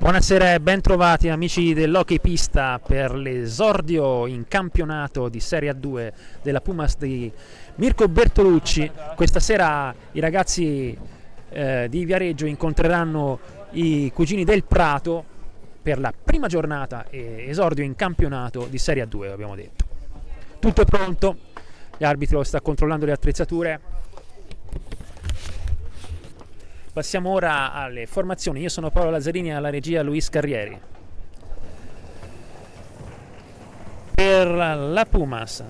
Buonasera e ben trovati amici dell'Hockey Pista per l'esordio in campionato di Serie A2 della Pumas di Mirko Bertolucci. Questa sera i ragazzi di Viareggio incontreranno i cugini del Prato per la prima giornata e esordio in campionato di Serie A2, abbiamo detto. Tutto è pronto, l'arbitro sta controllando le attrezzature. Passiamo ora alle formazioni. Io sono Paolo Lazzarini, alla regia Luis Carrieri. Per la Pumas,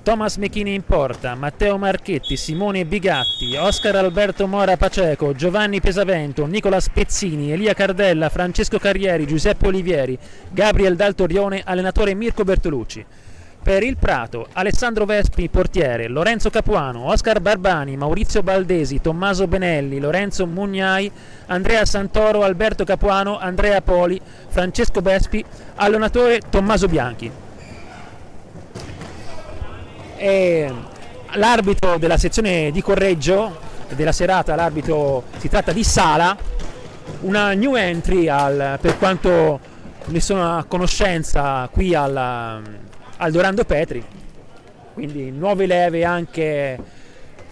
Thomas Mechini in porta, Matteo Marchetti, Simone Bigatti, Oscar Alberto Mora Paceco, Giovanni Pesavento, Nicola Spezzini, Elia Cardella, Francesco Carrieri, Giuseppe Olivieri, Gabriel Daltorione, allenatore Mirko Bertolucci. Per il Prato, Alessandro Vespi, portiere, Lorenzo Capuano, Oscar Barbani, Maurizio Baldesi, Tommaso Benelli, Lorenzo Mugnai, Andrea Santoro, Alberto Capuano, Andrea Poli, Francesco Vespi, allenatore Tommaso Bianchi. E l'arbitro della sezione di Correggio della serata, l'arbitro si tratta di Sala, una new entry per quanto ne sono a conoscenza qui al Dorando Petri, quindi nuove leve anche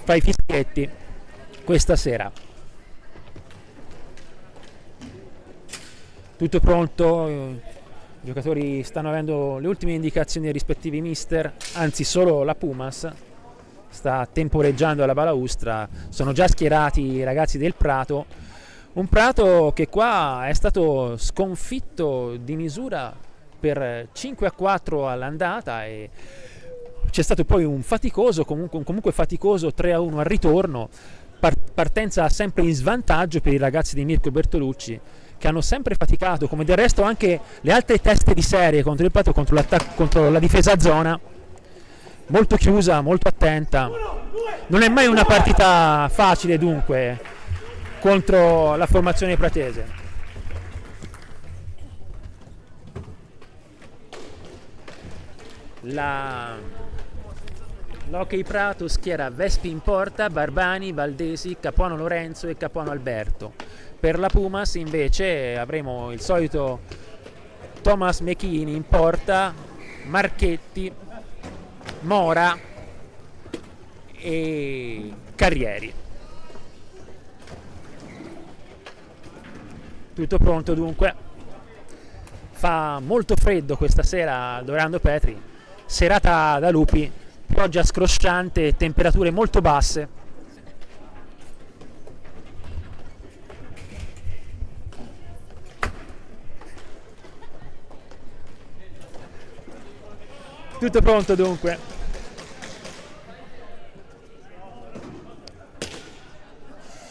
fra i fischietti questa sera. Tutto pronto, i giocatori stanno avendo le ultime indicazioni dei rispettivi mister, anzi solo la Pumas sta temporeggiando alla balaustra. Sono già schierati i ragazzi del Prato, un Prato che qua è stato sconfitto di misura per 5-4 all'andata e c'è stato poi un faticoso, comunque faticoso 3-1 al ritorno, partenza sempre in svantaggio per i ragazzi di Mirko Bertolucci, che hanno sempre faticato, come del resto anche le altre teste di serie contro il Prato, contro la difesa a zona, molto chiusa, molto attenta. Non è mai una partita facile dunque contro la formazione pratese. L'Hockey Prato schiera Vespi in porta, Barbani, Valdesi, Capuano Lorenzo e Capuano Alberto. Per la Pumas invece avremo il solito Thomas Mechini in porta, Marchetti, Mora e Carrieri. Tutto pronto dunque. Fa molto freddo questa sera al Dorando Petri, serata da lupi, pioggia scrosciante e temperature molto basse. Tutto pronto dunque.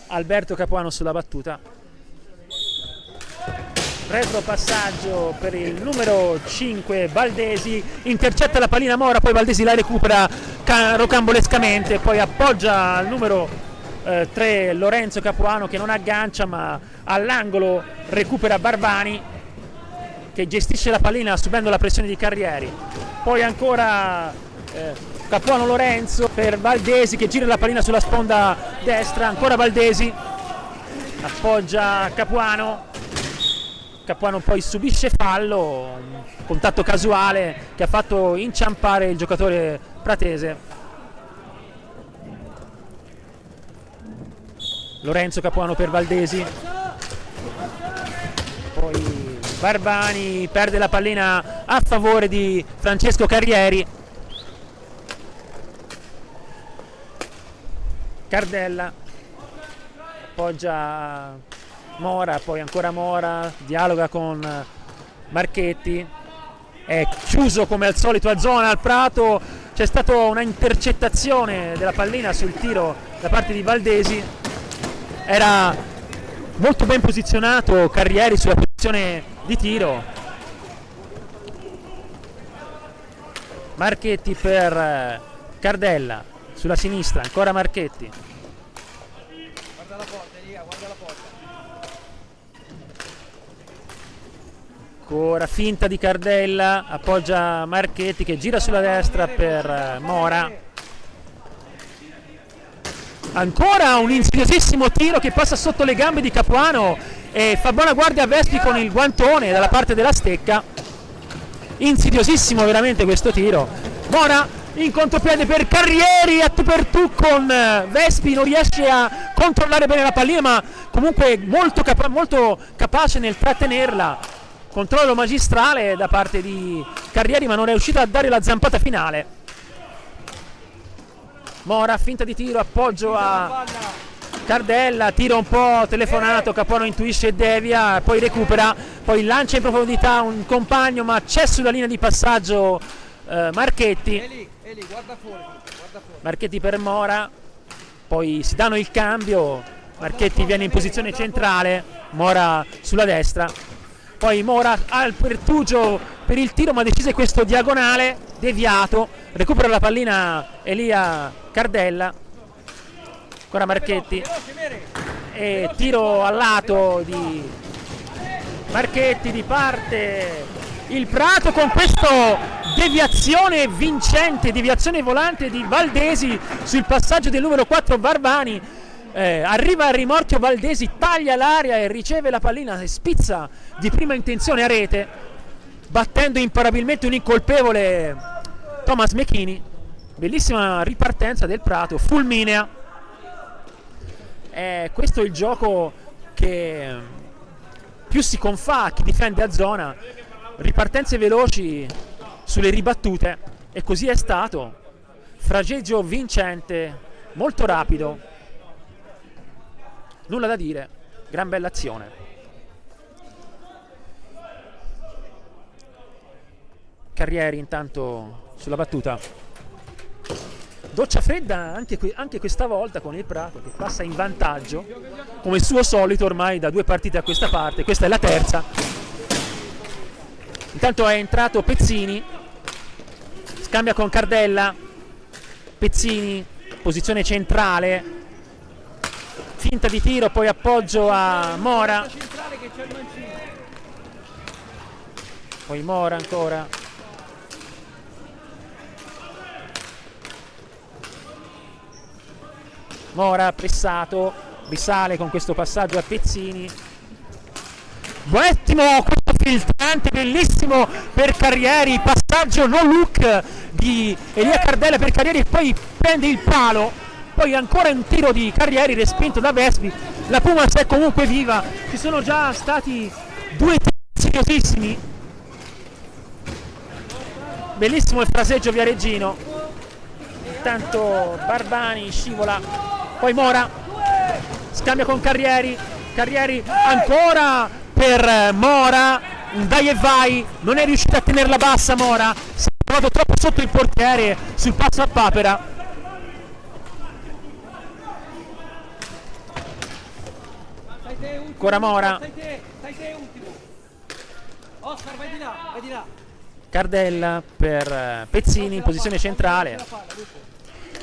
Alberto Capuano sulla battuta. Retro passaggio per il numero 5 Valdesi, intercetta la pallina Mora, poi Valdesi la recupera rocambolescamente, poi appoggia al numero 3 Lorenzo Capuano che non aggancia, ma all'angolo recupera Barbani che gestisce la pallina subendo la pressione di Carrieri. Poi ancora Capuano Lorenzo per Valdesi che gira la pallina sulla sponda destra, ancora Valdesi appoggia Capuano poi subisce fallo, un contatto casuale che ha fatto inciampare il giocatore pratese. Lorenzo Capuano per Valdesi, poi Barbani perde la pallina a favore di Francesco Carrieri. Cardella appoggia Mora, poi ancora Mora, dialoga con Marchetti, è chiuso come al solito a zona al Prato, c'è stata una intercettazione della pallina sul tiro da parte di Valdesi, era molto ben posizionato Carrieri sulla posizione di tiro. Marchetti per Cardella, sulla sinistra, ancora Marchetti. Guarda la porta, Elia, guarda la porta. Ancora finta di Cardella, appoggia Marchetti che gira sulla destra per Mora. Ancora un insidiosissimo tiro che passa sotto le gambe di Capuano e fa buona guardia a Vespi con il guantone dalla parte della stecca. Insidiosissimo veramente questo tiro. Mora in contropiede per Carrieri, a tu per tu con Vespi, non riesce a controllare bene la pallina, ma comunque molto capace nel trattenerla. Controllo magistrale da parte di Carrieri, ma non è riuscito a dare la zampata finale. Mora, finta di tiro, appoggio a Cardella, tiro un po' telefonato, Capuano intuisce e devia, poi recupera, poi lancia in profondità un compagno, ma c'è sulla linea di passaggio Marchetti. Eli, guarda fuori. Marchetti per Mora, poi si danno il cambio, Marchetti viene in posizione centrale, Mora sulla destra, poi Mora ha il pertugio per il tiro, ma decise questo diagonale deviato, recupera la pallina Elia Cardella, ancora Marchetti e tiro al lato di Marchetti, di parte il Prato con questo deviazione vincente, deviazione volante di Valdesi sul passaggio del numero 4 Barbani. Arriva al rimorchio Valdesi, taglia l'area e riceve la pallina e spizza di prima intenzione a rete, battendo imparabilmente un incolpevole Thomas Mechini. Bellissima ripartenza del Prato, fulminea. Questo è il gioco che più si confà a chi difende a zona, ripartenze veloci sulle ribattute, e così è stato. Frageggio vincente, molto rapido, nulla da dire, gran bella azione. Carrieri intanto sulla battuta, doccia fredda anche questa volta con il Prato, che passa in vantaggio come suo solito ormai da 2 partite a questa parte, questa è la terza. Intanto è entrato Pezzini, scambia con Cardella, Pezzini, posizione centrale, finta di tiro, poi appoggio a Mora, poi Mora ancora, Mora pressato, risale con questo passaggio a Pezzini, ottimo questo filtrante, bellissimo per Carrieri, passaggio no look di Elia Cardella per Carrieri e poi prende il palo, poi ancora un tiro di Carrieri respinto da Vespi. La Pumas è comunque viva, ci sono già stati 2 tiri seriosissimi, bellissimo il fraseggio viareggino. Intanto Barbani scivola, poi Mora scambia con Carrieri, Carrieri ancora per Mora, un dai e vai, non è riuscito a tenerla bassa Mora, si è trovato troppo sotto il portiere sul passo a papera. Ancora Mora, Oscar, vai di là. Cardella per Pezzini in posizione centrale.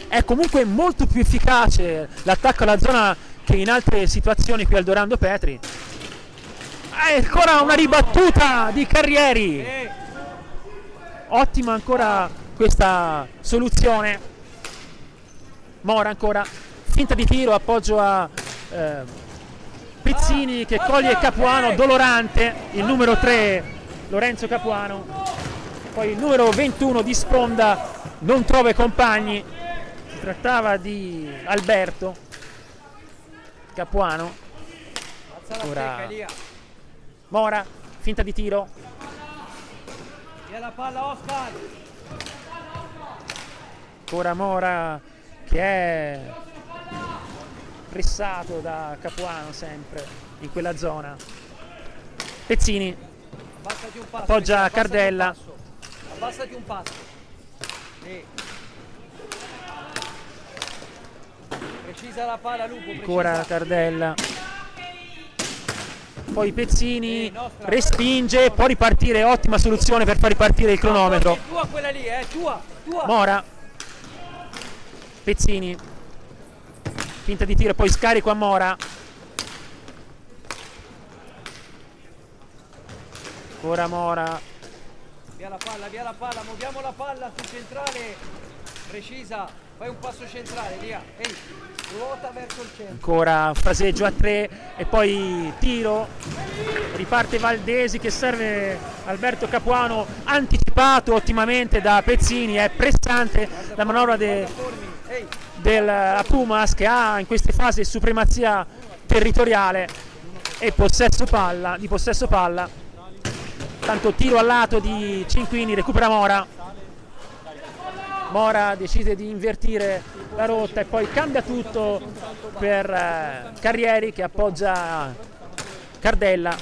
È comunque molto più efficace l'attacco alla zona che in altre situazioni qui al Dorando Petri. Ancora una ribattuta di Carrieri, ottima ancora questa soluzione. Mora ancora, finta di tiro, appoggio a Pezzini che coglie Capuano, dolorante il numero 3 Lorenzo Capuano, poi il numero 21 di sponda non trova i compagni, si trattava di Alberto Capuano. Ora Mora, finta di tiro, via la palla Oscar, ancora Mora che è pressato da Capuano sempre in quella zona. Pezzini appoggia Cardella, abbassati un passo. Precisa la palla Lupo, precisa. Ancora Cardella, poi Pezzini respinge, può ripartire, ottima soluzione per far ripartire il cronometro. Tua quella lì, tua. Mora, Pezzini, finta di tiro, poi scarico a Mora, ancora Mora, via la palla, muoviamo la palla sul centrale, precisa, fai un passo centrale, via, ehi. Ruota verso il centro. Ancora fraseggio a 3 e poi tiro, riparte Valdesi che serve Alberto Capuano, anticipato ottimamente da Pezzini, è pressante la manovra del Pumas, che ha in queste fasi supremazia territoriale e possesso palla. Tanto tiro al lato di Cinquini, recupera Mora decide di invertire la rotta e poi cambia tutto per Carrieri che appoggia Cardella.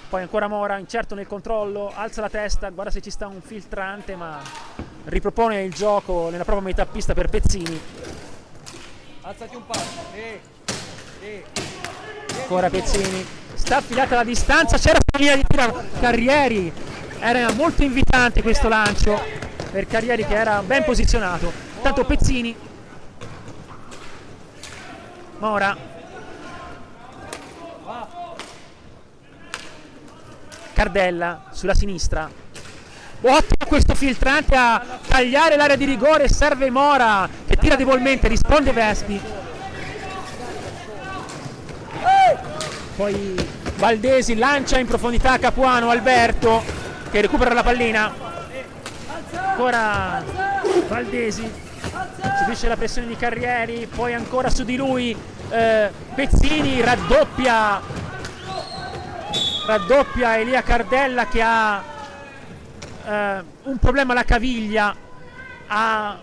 Poi ancora Mora, incerto nel controllo, alza la testa, guarda se ci sta un filtrante, ma ripropone il gioco nella propria metà pista per Pezzini. Alzati un passo. Ancora Pezzini, sta affilata la distanza, c'era la linea di tiro Carrieri, era molto invitante questo lancio per Carrieri che era ben posizionato. Tanto Pezzini, Mora, Cardella sulla sinistra, ottimo questo filtrante a tagliare l'area di rigore, serve Mora che tira debolmente, risponde Vespi. Poi Valdesi lancia in profondità Capuano, Alberto che recupera la pallina. Ancora Valdesi, subisce la pressione di Carrieri, poi ancora su di lui Pezzini, raddoppia Elia Cardella che ha un problema alla caviglia, ha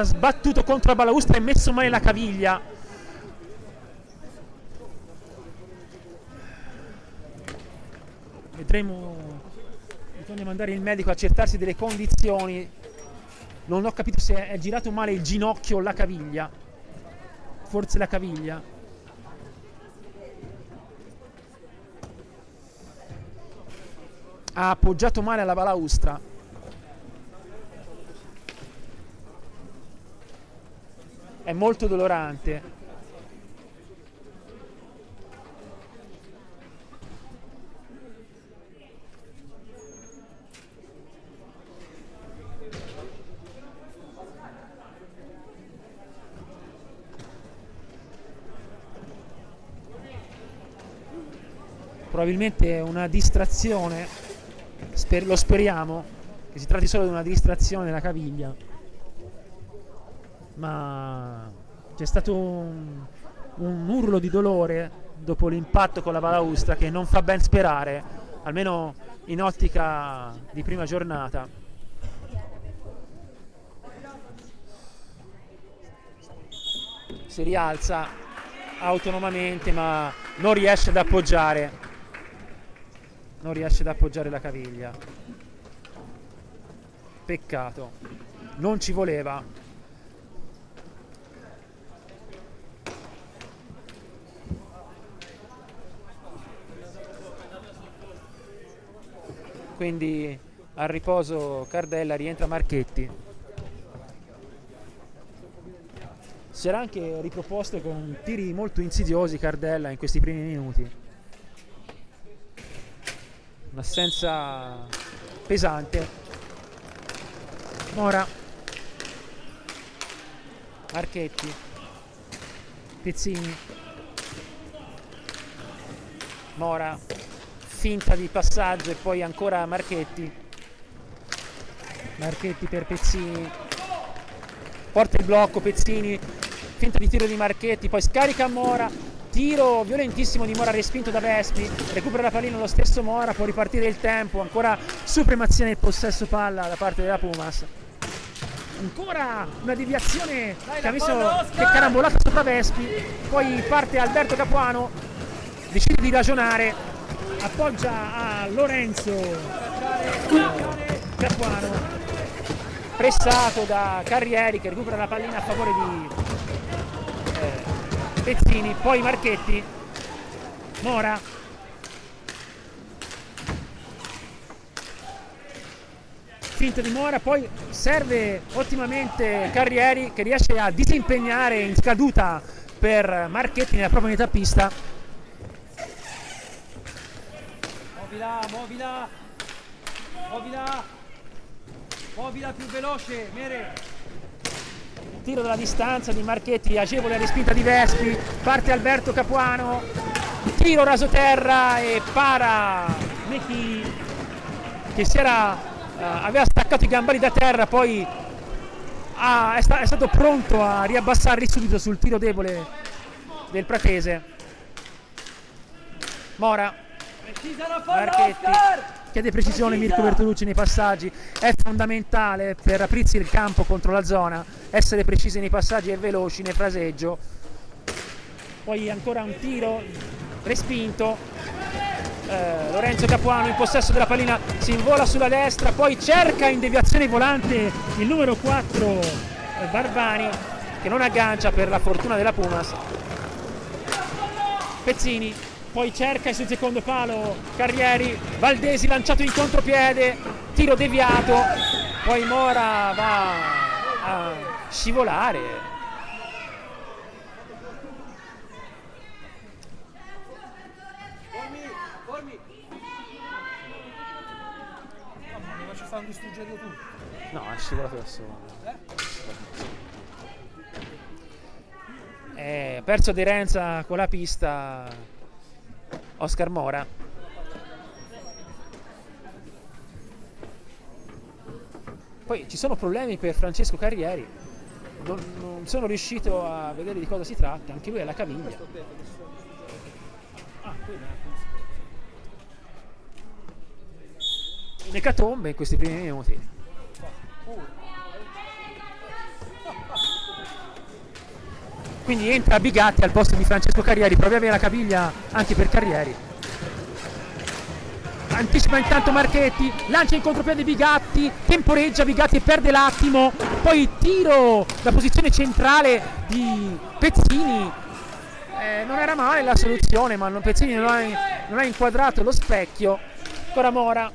sbattuto contro la balaustra e messo male la caviglia. Vedremo, bisogna mandare il medico a accertarsi delle condizioni. Non ho capito se è girato male il ginocchio o la caviglia, forse la caviglia. Ha appoggiato male alla balaustra. È molto dolorante. Probabilmente una distrazione, lo speriamo che si tratti solo di una distrazione della caviglia, ma c'è stato un urlo di dolore dopo l'impatto con la balaustra che non fa ben sperare, almeno in ottica di prima giornata. Si rialza autonomamente ma non riesce ad appoggiare la caviglia. Peccato, non ci voleva. Quindi al riposo Cardella, rientra Marchetti. Si era anche riproposto con tiri molto insidiosi Cardella in questi primi minuti. Un'assenza pesante. Mora, Marchetti, Pezzini, Mora, finta di passaggio e poi ancora Marchetti per Pezzini, porta il blocco Pezzini, finta di tiro di Marchetti, poi scarica Mora, tiro violentissimo di Mora respinto da Vespi, recupera la pallina lo stesso Mora, può ripartire il tempo, ancora supremazia nel possesso palla da parte della Pumas. Ancora una deviazione che ha messo che carambolata sopra Vespi, poi parte Alberto Capuano, decide di ragionare, appoggia a Lorenzo Capuano, pressato da Carrieri che recupera la pallina a favore di Pezzini, poi Marchetti, Mora, finta di Mora, poi serve ottimamente Carrieri che riesce a disimpegnare in scaduta per Marchetti nella propria metà pista. Muovila più veloce, Mere. tiro dalla distanza di Marchetti, agevole respinta di Vespi, parte Alberto Capuano, tiro rasoterra e para Mechini che aveva staccato i gambali da terra, poi è stato pronto a riabbassarli subito sul tiro debole del pratese. Mora, Marchetti chiede precisione, Mirko Bertolucci nei passaggi, è fondamentale per aprirsi il campo contro la zona, essere precisi nei passaggi e veloci nel fraseggio. Poi ancora un tiro respinto, Lorenzo Capuano in possesso della pallina, si invola sulla destra, poi cerca in deviazione volante il numero 4 Barbani che non aggancia per la fortuna della Pumas. Pezzini poi cerca sul secondo palo Carrieri, Valdesi lanciato in contropiede, tiro deviato, poi Mora va a scivolare. Mamma mia, ci stanno distruggendo tutto. No, è scivolato da solo. Ha perso aderenza con la pista Oscar Mora. Poi ci sono problemi per Francesco Carrieri, non sono riuscito a vedere di cosa si tratta, anche lui è alla caviglia. Un'ecatombe in questi primi minuti. Quindi entra Bigatti al posto di Francesco Carrieri, proprio avere la caviglia anche per Carrieri. Anticipa intanto Marchetti, lancia in contropiede Bigatti, temporeggia Bigatti e perde l'attimo, poi tiro da posizione centrale di Pezzini. Non era male la soluzione, ma Pezzini non ha inquadrato lo specchio. Ancora Mora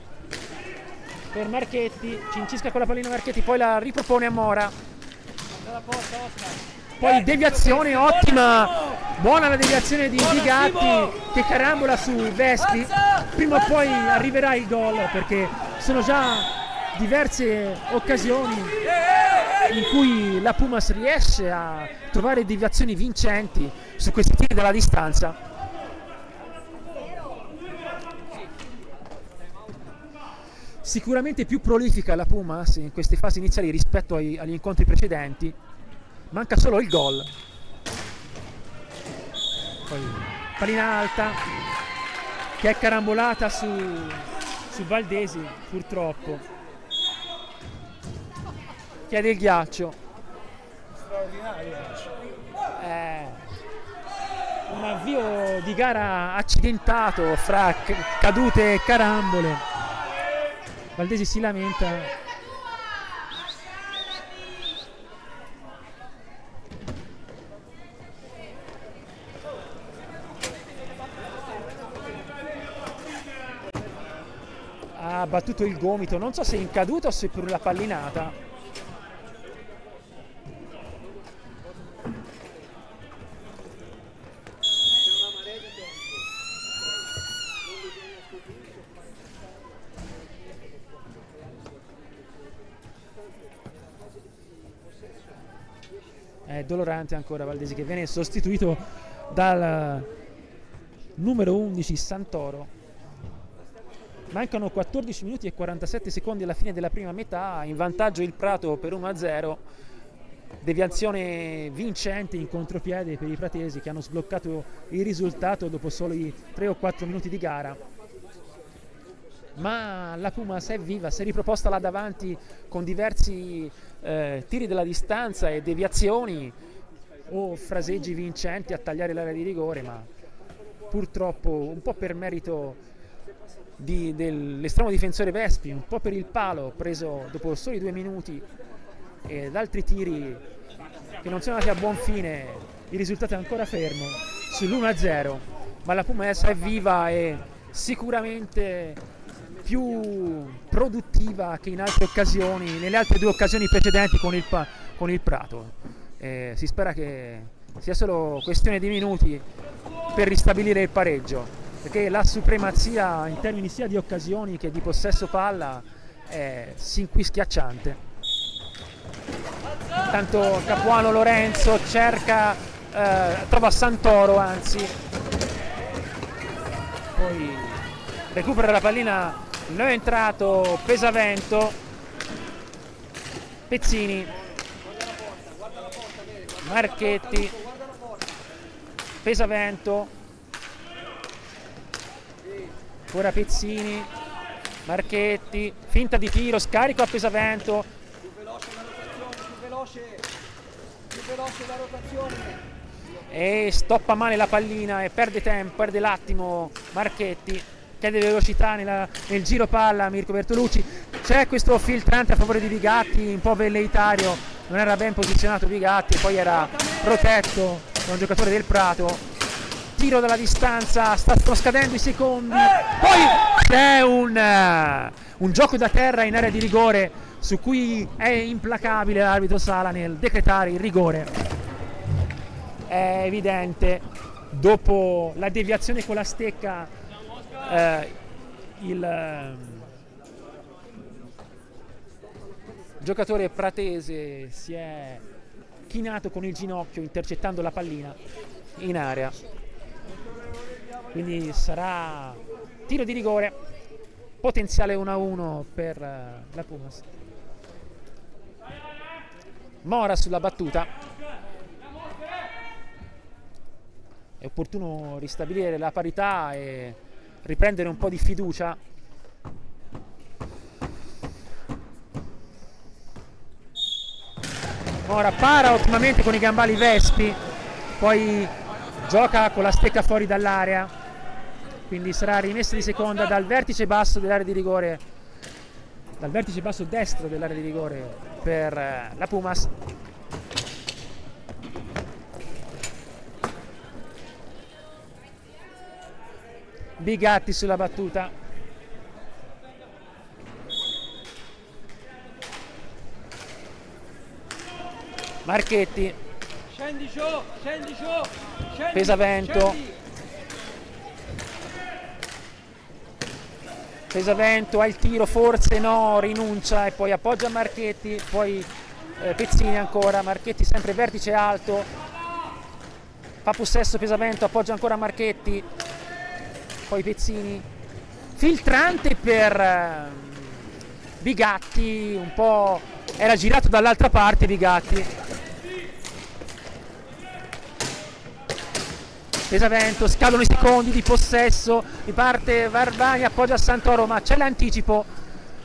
per Marchetti, cincisca con la pallina Marchetti, poi la ripropone a Mora. Poi deviazione ottima, buona la deviazione di Bigatti che carambola su Vespi. Prima o poi arriverà il gol, perché sono già diverse occasioni in cui la Pumas riesce a trovare deviazioni vincenti su questi tiri dalla distanza. Sicuramente più prolifica la Pumas in queste fasi iniziali rispetto agli incontri precedenti. Manca solo il gol. Poi pallina alta che è carambolata su Valdesi, purtroppo. Chiede il ghiaccio. Straordinario. Un avvio di gara accidentato fra cadute e carambole. Valdesi si lamenta. Ha battuto il gomito, non so se in caduta o se per la pallinata. È dolorante ancora Valdesi, che viene sostituito dal numero 11 Santoro. Mancano 14 minuti e 47 secondi alla fine della prima metà, in vantaggio il Prato per 1-0, deviazione vincente in contropiede per i pratesi che hanno sbloccato il risultato dopo soli 3 o 4 minuti di gara. Ma la Pumas è viva, si è riproposta là davanti con diversi tiri della distanza e deviazioni o fraseggi vincenti a tagliare l'area di rigore, ma purtroppo un po' per merito dell'estremo difensore Vespi, un po' per il palo preso dopo soli 2 minuti ed altri tiri che non sono andati a buon fine, il risultato è ancora fermo sull'1-0, ma la Pumas è viva e sicuramente più produttiva che in altre occasioni, nelle altre 2 occasioni precedenti con il Prato. Si spera che sia solo questione di minuti per ristabilire il pareggio, perché la supremazia in termini sia di occasioni che di possesso palla è sin qui schiacciante. Tanto Capuano Lorenzo cerca, trova Santoro, anzi, poi recupera la pallina il nuovo entrato Pesavento. Pezzini, Marchetti, Pesavento, ancora Pezzini, Marchetti, finta di tiro, scarico a Pesavento, Più veloce la rotazione, più veloce la rotazione. e stoppa male la pallina e perde tempo, perde l'attimo Marchetti, chiede velocità nel giro palla Mirko Bertolucci. C'è questo filtrante a favore di Bigatti, un po' velleitario, non era ben posizionato Bigatti, poi era protetto da un giocatore del Prato. Tiro dalla distanza, stanno scadendo i secondi, poi c'è un gioco da terra in area di rigore su cui è implacabile l'arbitro Sala nel decretare il rigore. È evidente, dopo la deviazione con la stecca, il giocatore pratese si è chinato con il ginocchio intercettando la pallina in area, quindi sarà tiro di rigore, potenziale 1-1 per la Pumas. Mora sulla battuta, è opportuno ristabilire la parità e riprendere un po' di fiducia. Mora para ottimamente con i gambali Vespi, poi gioca con la stecca fuori dall'area, quindi sarà rimessa di seconda dal vertice basso dell'area di rigore, dal vertice basso destro dell'area di rigore per la Pumas. Bigatti sulla battuta, Marchetti, Scendi giù, scendi giù, scendi, Pesavento, scendi. Pesavento ha il tiro, forse no, rinuncia e poi appoggia Marchetti, poi Pezzini ancora, Marchetti sempre vertice alto, fa possesso Pesavento, appoggia ancora Marchetti, poi Pezzini, filtrante per Bigatti, un po' era girato dall'altra parte Bigatti. Pesavento, scadono i secondi di possesso, riparte Varvani, appoggia Santoro, ma c'è l'anticipo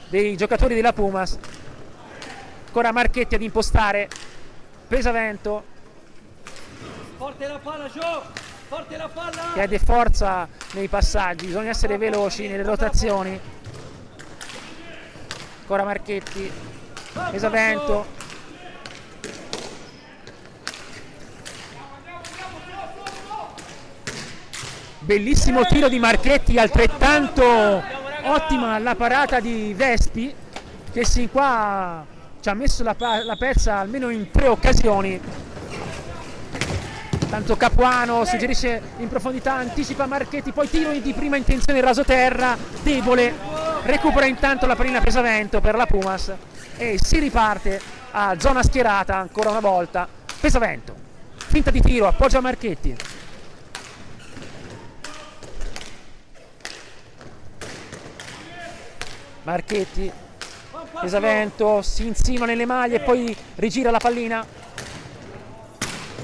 dei giocatori della Pumas. Ancora Marchetti ad impostare, Pesavento Forte la palla giù, forte la palla. chiede forza nei passaggi, bisogna essere veloci nelle rotazioni. Ancora Marchetti, Pesavento, bellissimo tiro di Marchetti, altrettanto ottima la parata di Vespi, che sin qua ci ha messo la pezza almeno in 3 occasioni. Tanto Capuano suggerisce in profondità, anticipa Marchetti, poi tiro di prima intenzione rasoterra, debole, recupera intanto la pallina Pesavento per la Pumas e si riparte a zona schierata ancora una volta. Pesavento, finta di tiro, appoggia Marchetti, Marchetti, Pesavento si insima nelle maglie, poi rigira la pallina,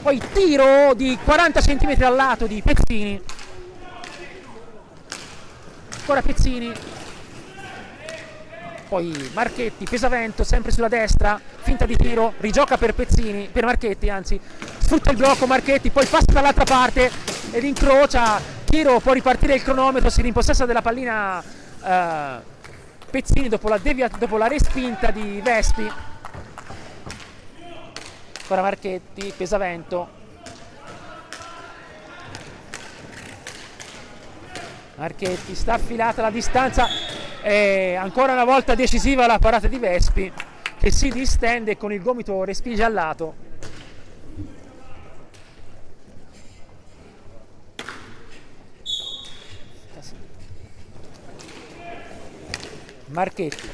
poi tiro di 40 cm al lato di Pezzini, ancora Pezzini, poi Marchetti, Pesavento sempre sulla destra, finta di tiro, rigioca per Pezzini, per Marchetti anzi, sfrutta il blocco Marchetti, poi passa dall'altra parte ed incrocia, tiro, può ripartire il cronometro, si rimpossessa della pallina Pezzini dopo la respinta di Vespi. Ancora Marchetti, Pesavento, Marchetti, sta affilata la distanza e ancora una volta decisiva la parata di Vespi, che si distende con il gomito respinge al lato. Marchetti,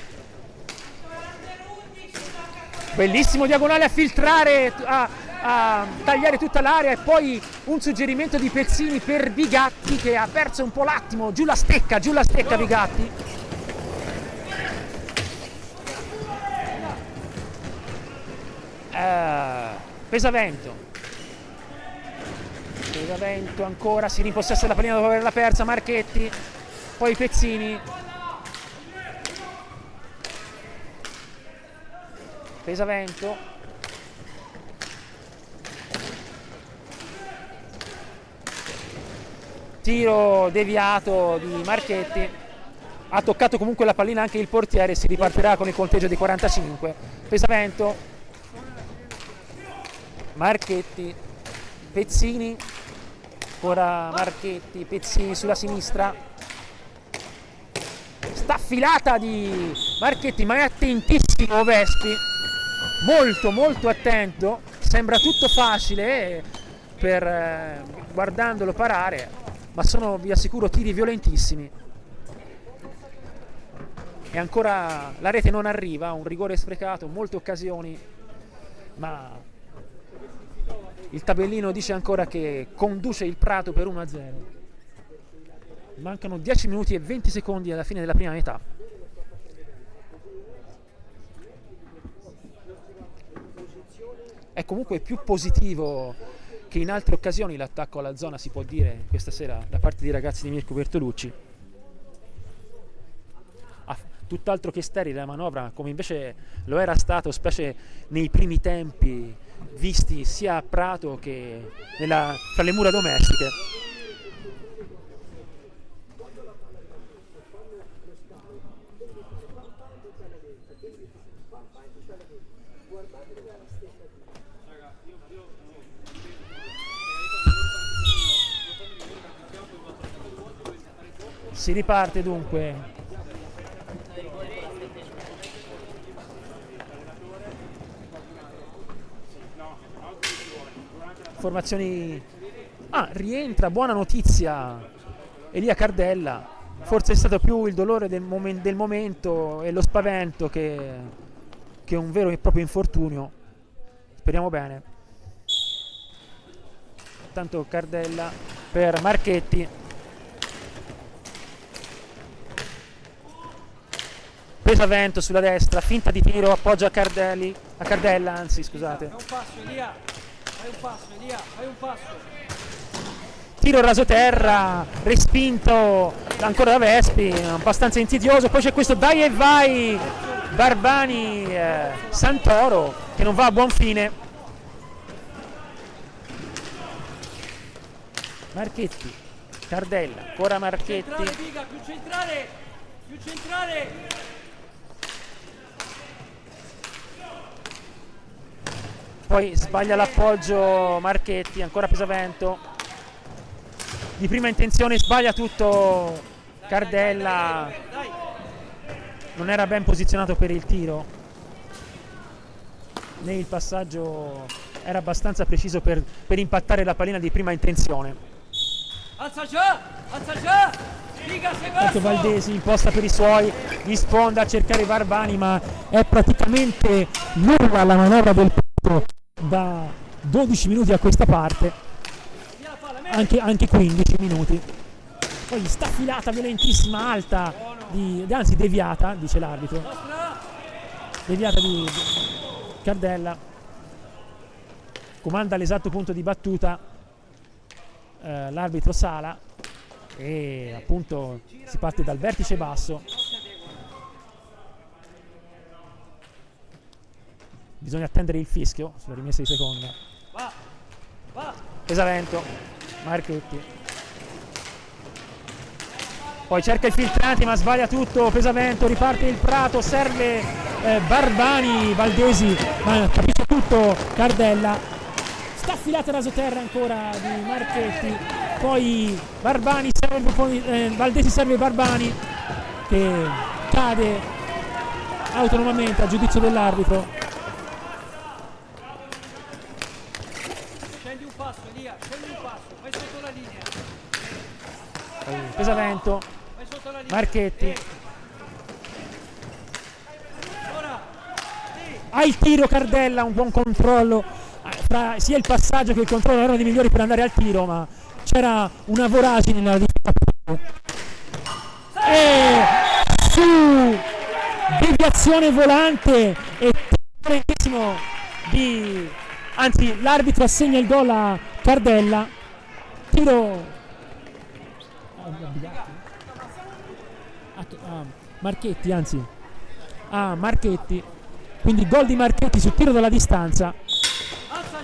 Bellissimo diagonale a filtrare, a tagliare tutta l'area, e poi un suggerimento di Pezzini per Vigatti che ha perso un po' l'attimo. Giù la stecca Vigatti. Pesavento ancora si ripossessa la pallina dopo averla persa. Marchetti, poi Pezzini, Pesavento, tiro deviato di Marchetti, ha toccato comunque la pallina anche il portiere, si ripartirà con il conteggio di 45. Pesavento, Marchetti, Pezzini, ancora Marchetti, Pezzini sulla sinistra, staffilata di Marchetti, ma è attentissimo Vespi, molto attento, sembra tutto facile per guardandolo parare, ma sono, vi assicuro, tiri violentissimi. E ancora la rete non arriva, un rigore sprecato, molte occasioni, ma il tabellino dice ancora che conduce il Prato per 1-0. Mancano 10 minuti e 20 secondi alla fine della prima metà. È comunque più positivo che in altre occasioni l'attacco alla zona, si può dire, questa sera da parte dei ragazzi di Mirko Bertolucci. Tutt'altro che sterile la manovra, come invece lo era stato specie nei primi tempi visti sia a Prato che fra le mura domestiche. Si riparte dunque. Formazioni. Rientra, buona notizia, Elia Cardella. Forse è stato più il dolore del momento e lo spavento che un vero e proprio infortunio. Speriamo bene. Tanto Cardella per Marchetti. Pesavento sulla destra, finta di tiro, appoggio a Cardella, anzi scusate. Fai un passo, Elia. Fai un passo. Tiro rasoterra, respinto ancora da Vespi, abbastanza insidioso. Poi c'è questo dai e vai Barbani Santoro che non va a buon fine. Marchetti, Cardella, ancora Marchetti. Centrale, Biga, più centrale. Poi sbaglia l'appoggio Marchetti, ancora Pesavento. Di prima intenzione sbaglia tutto Cardella. Non era ben posizionato per il tiro, né il passaggio era abbastanza preciso per impattare la pallina di prima intenzione. Alza già! Biga, sei basso! Tanto Valdesi imposta per i suoi, gli sponda a cercare Barbani, ma è praticamente nulla la manovra del Prato da 12 minuti a questa parte, anche 15 minuti. Poi staffilata violentissima alta, anzi deviata, dice l'arbitro, deviata di Cardella. Comanda l'esatto punto di battuta l'arbitro Sala, e appunto si parte dal vertice basso. Bisogna attendere il fischio sulla rimessa di seconda. Pesavento, Marchetti. Poi cerca i filtranti ma sbaglia tutto. Pesavento, riparte il Prato, serve Barbani, Valdesi, ma capisce tutto Cardella. Staffilata rasoterra ancora di Marchetti. Poi Barbani serve, Valdesi serve Barbani che cade autonomamente a giudizio dell'arbitro. Vai sotto la linea. Pesavento, Marchetti. ha il tiro Cardella, un buon controllo, sia il passaggio che il controllo erano dei migliori per andare al tiro, ma c'era una voragine nella difesa e su deviazione volante e anzi l'arbitro assegna il gol a Cardella, tiro Marchetti, Marchetti, quindi gol di Marchetti su tiro dalla distanza.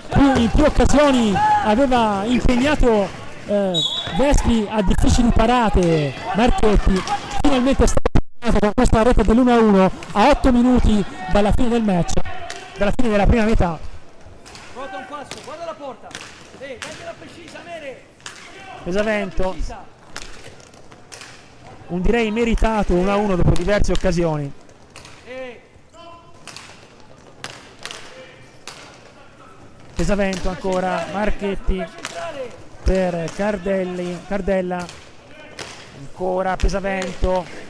Qui in più occasioni aveva impegnato Vespi a difficili parate Marchetti, finalmente è stato con questa rete dell'1-1 a 8 minuti dalla fine del match, dalla fine della prima metà. Guarda un passo, guarda la porta. Prendila precisa, Mere. Pesavento, un direi meritato 1-1 dopo diverse occasioni. Pesavento ancora, Marchetti per Cardella, ancora Pesavento,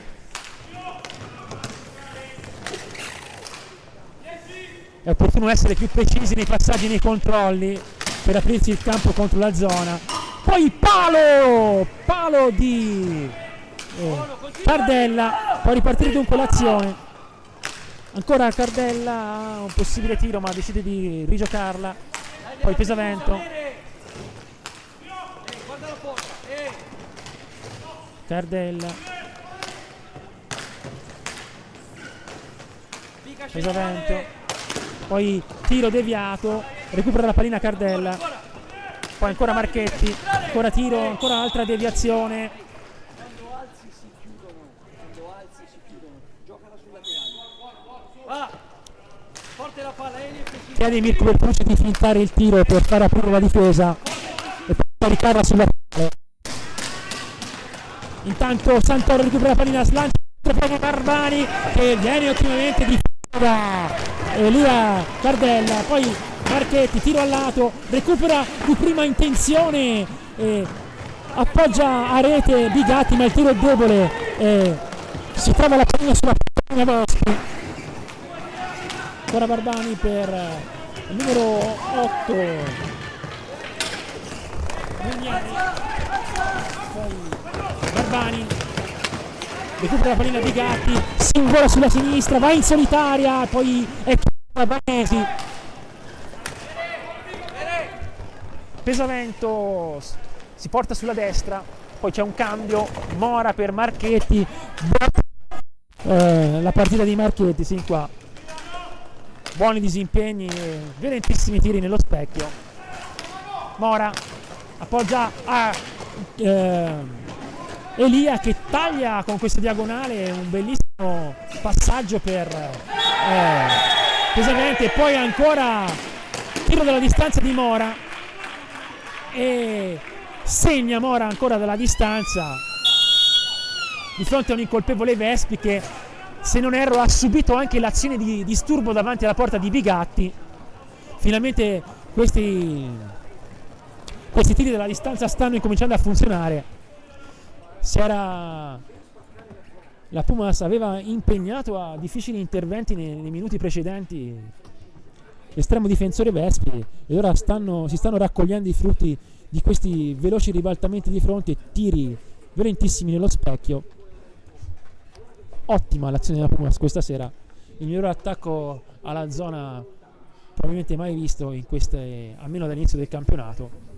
è opportuno essere più precisi nei passaggi, nei controlli per aprirsi il campo contro la zona. Poi palo di Cardella, può ripartire dunque l'azione. Ancora Cardella ha un possibile tiro ma decide di rigiocarla. Poi Pesavento, Cardella, Pesavento, poi tiro deviato, recupera la pallina Cardella, poi ancora Marchetti, ancora tiro, ancora altra deviazione. Quando alzi si chiudono, giocala sul laterale. Va! Forte la palla, Chiede Mirko Bertolucci di fintare il tiro per far aprire la difesa e poi caricarla sulla palla. Intanto Santoro recupera la pallina, slancia proprio Barbani che viene ottimamente difeso da Elia Cardella, poi Marchetti, tiro al lato, recupera di prima intenzione, appoggia a rete Bigatti ma il tiro è debole, si trova la pallina sulla pallina Vespi. Ancora Barbani per il numero 8 Mugnani, poi Barbani recupera la pallina Bigatti, si invola sulla sinistra, va in solitaria, poi è Barbanesi. Pesavento si porta sulla destra, poi c'è un cambio, Mora per Marchetti, la partita di Marchetti sin qua, buoni disimpegni, violentissimi tiri nello specchio. Mora appoggia a Elia che taglia con questa diagonale, un bellissimo passaggio per Pesavento, e poi ancora tiro dalla distanza di Mora e segna Mora ancora dalla distanza di fronte a un incolpevole Vespi che, se non erro, ha subito anche l'azione di disturbo davanti alla porta di Bigatti. Finalmente questi tiri dalla distanza stanno incominciando a funzionare. La Pumas aveva impegnato a difficili interventi nei minuti precedenti l'estremo difensore Vespi, e ora si stanno raccogliendo i frutti di questi veloci ribaltamenti di fronte e tiri violentissimi nello specchio. Ottima l'azione della Pumas questa sera, il miglior attacco alla zona probabilmente mai visto in almeno dall'inizio del campionato.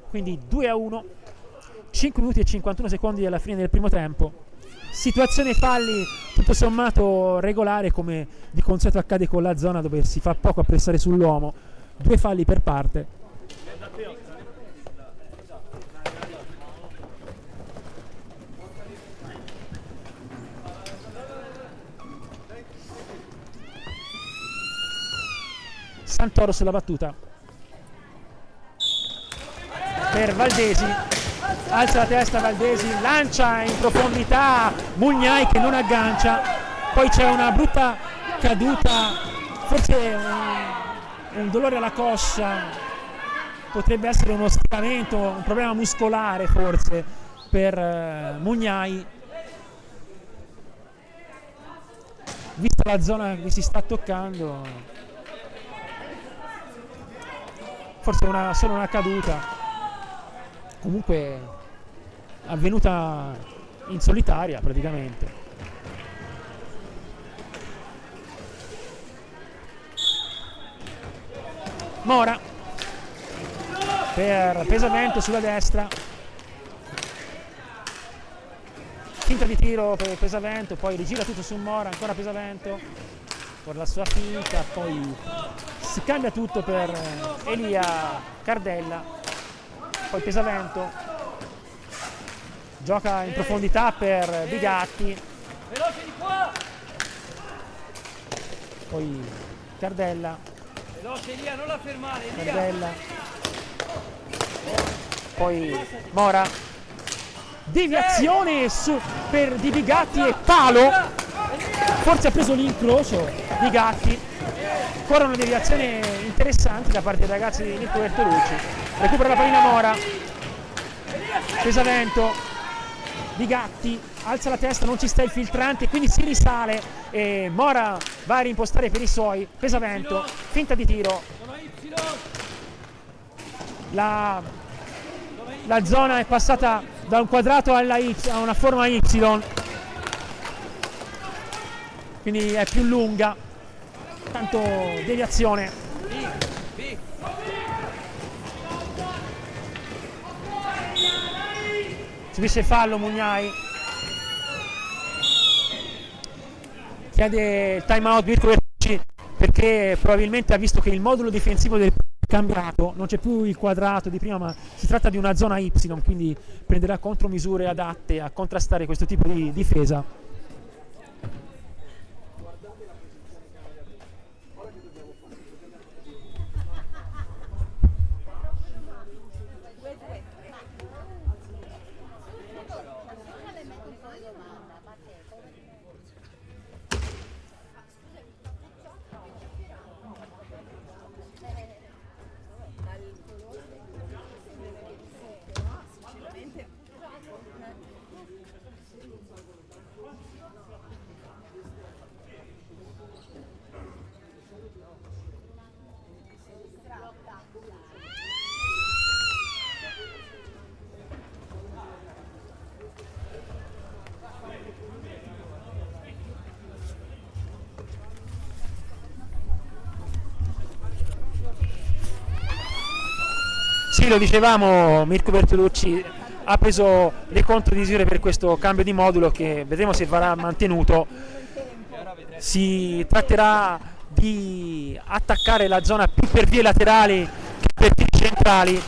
Quindi 2-1, 5 minuti e 51 secondi alla fine del primo tempo. Situazione falli tutto sommato regolare, come di consueto accade con la zona dove si fa poco a pressare sull'uomo. 2 falli per parte. Santoro sulla battuta per Valdesi, alza la testa Valdesi, lancia in profondità Mugnai che non aggancia, poi c'è una brutta caduta forse un dolore alla coscia, potrebbe essere uno stiramento, un problema muscolare forse per Mugnai, vista la zona che si sta toccando. Forse solo una caduta, comunque avvenuta in solitaria praticamente. Mora per Pesavento sulla destra, finta di tiro per Pesavento, poi rigira tutto su Mora, ancora Pesavento con la sua finta, poi si cambia tutto per Elia Cardella, poi Pesavento gioca in profondità per Bigatti, poi Cardella, non la fermare, Cardella, poi Mora, deviazione per Di Bigatti e palo, forse ha preso l'incrocio Bigatti, ancora una deviazione interessante da parte dei ragazzi di Mirko Bertolucci, recupera la pallina Mora, Pesavento, Bigatti alza la testa, non ci sta il filtrante, quindi si risale e Mora va a reimpostare per i suoi. Pesavento, finta di tiro, la zona è passata da un quadrato a una forma Y, quindi è più lunga, tanto deviazione. Subisce fallo Mugnai, chiede il time out Mirko Bertolucci perché probabilmente ha visto che il modulo difensivo del cambiato, non c'è più il quadrato di prima, ma si tratta di una zona Y, quindi prenderà contromisure adatte a contrastare questo tipo di difesa. Sì, lo dicevamo, Mirko Bertolucci ha preso le contromisure per questo cambio di modulo che vedremo se verrà mantenuto. Si tratterà di attaccare la zona più per vie laterali che per tiri centrali.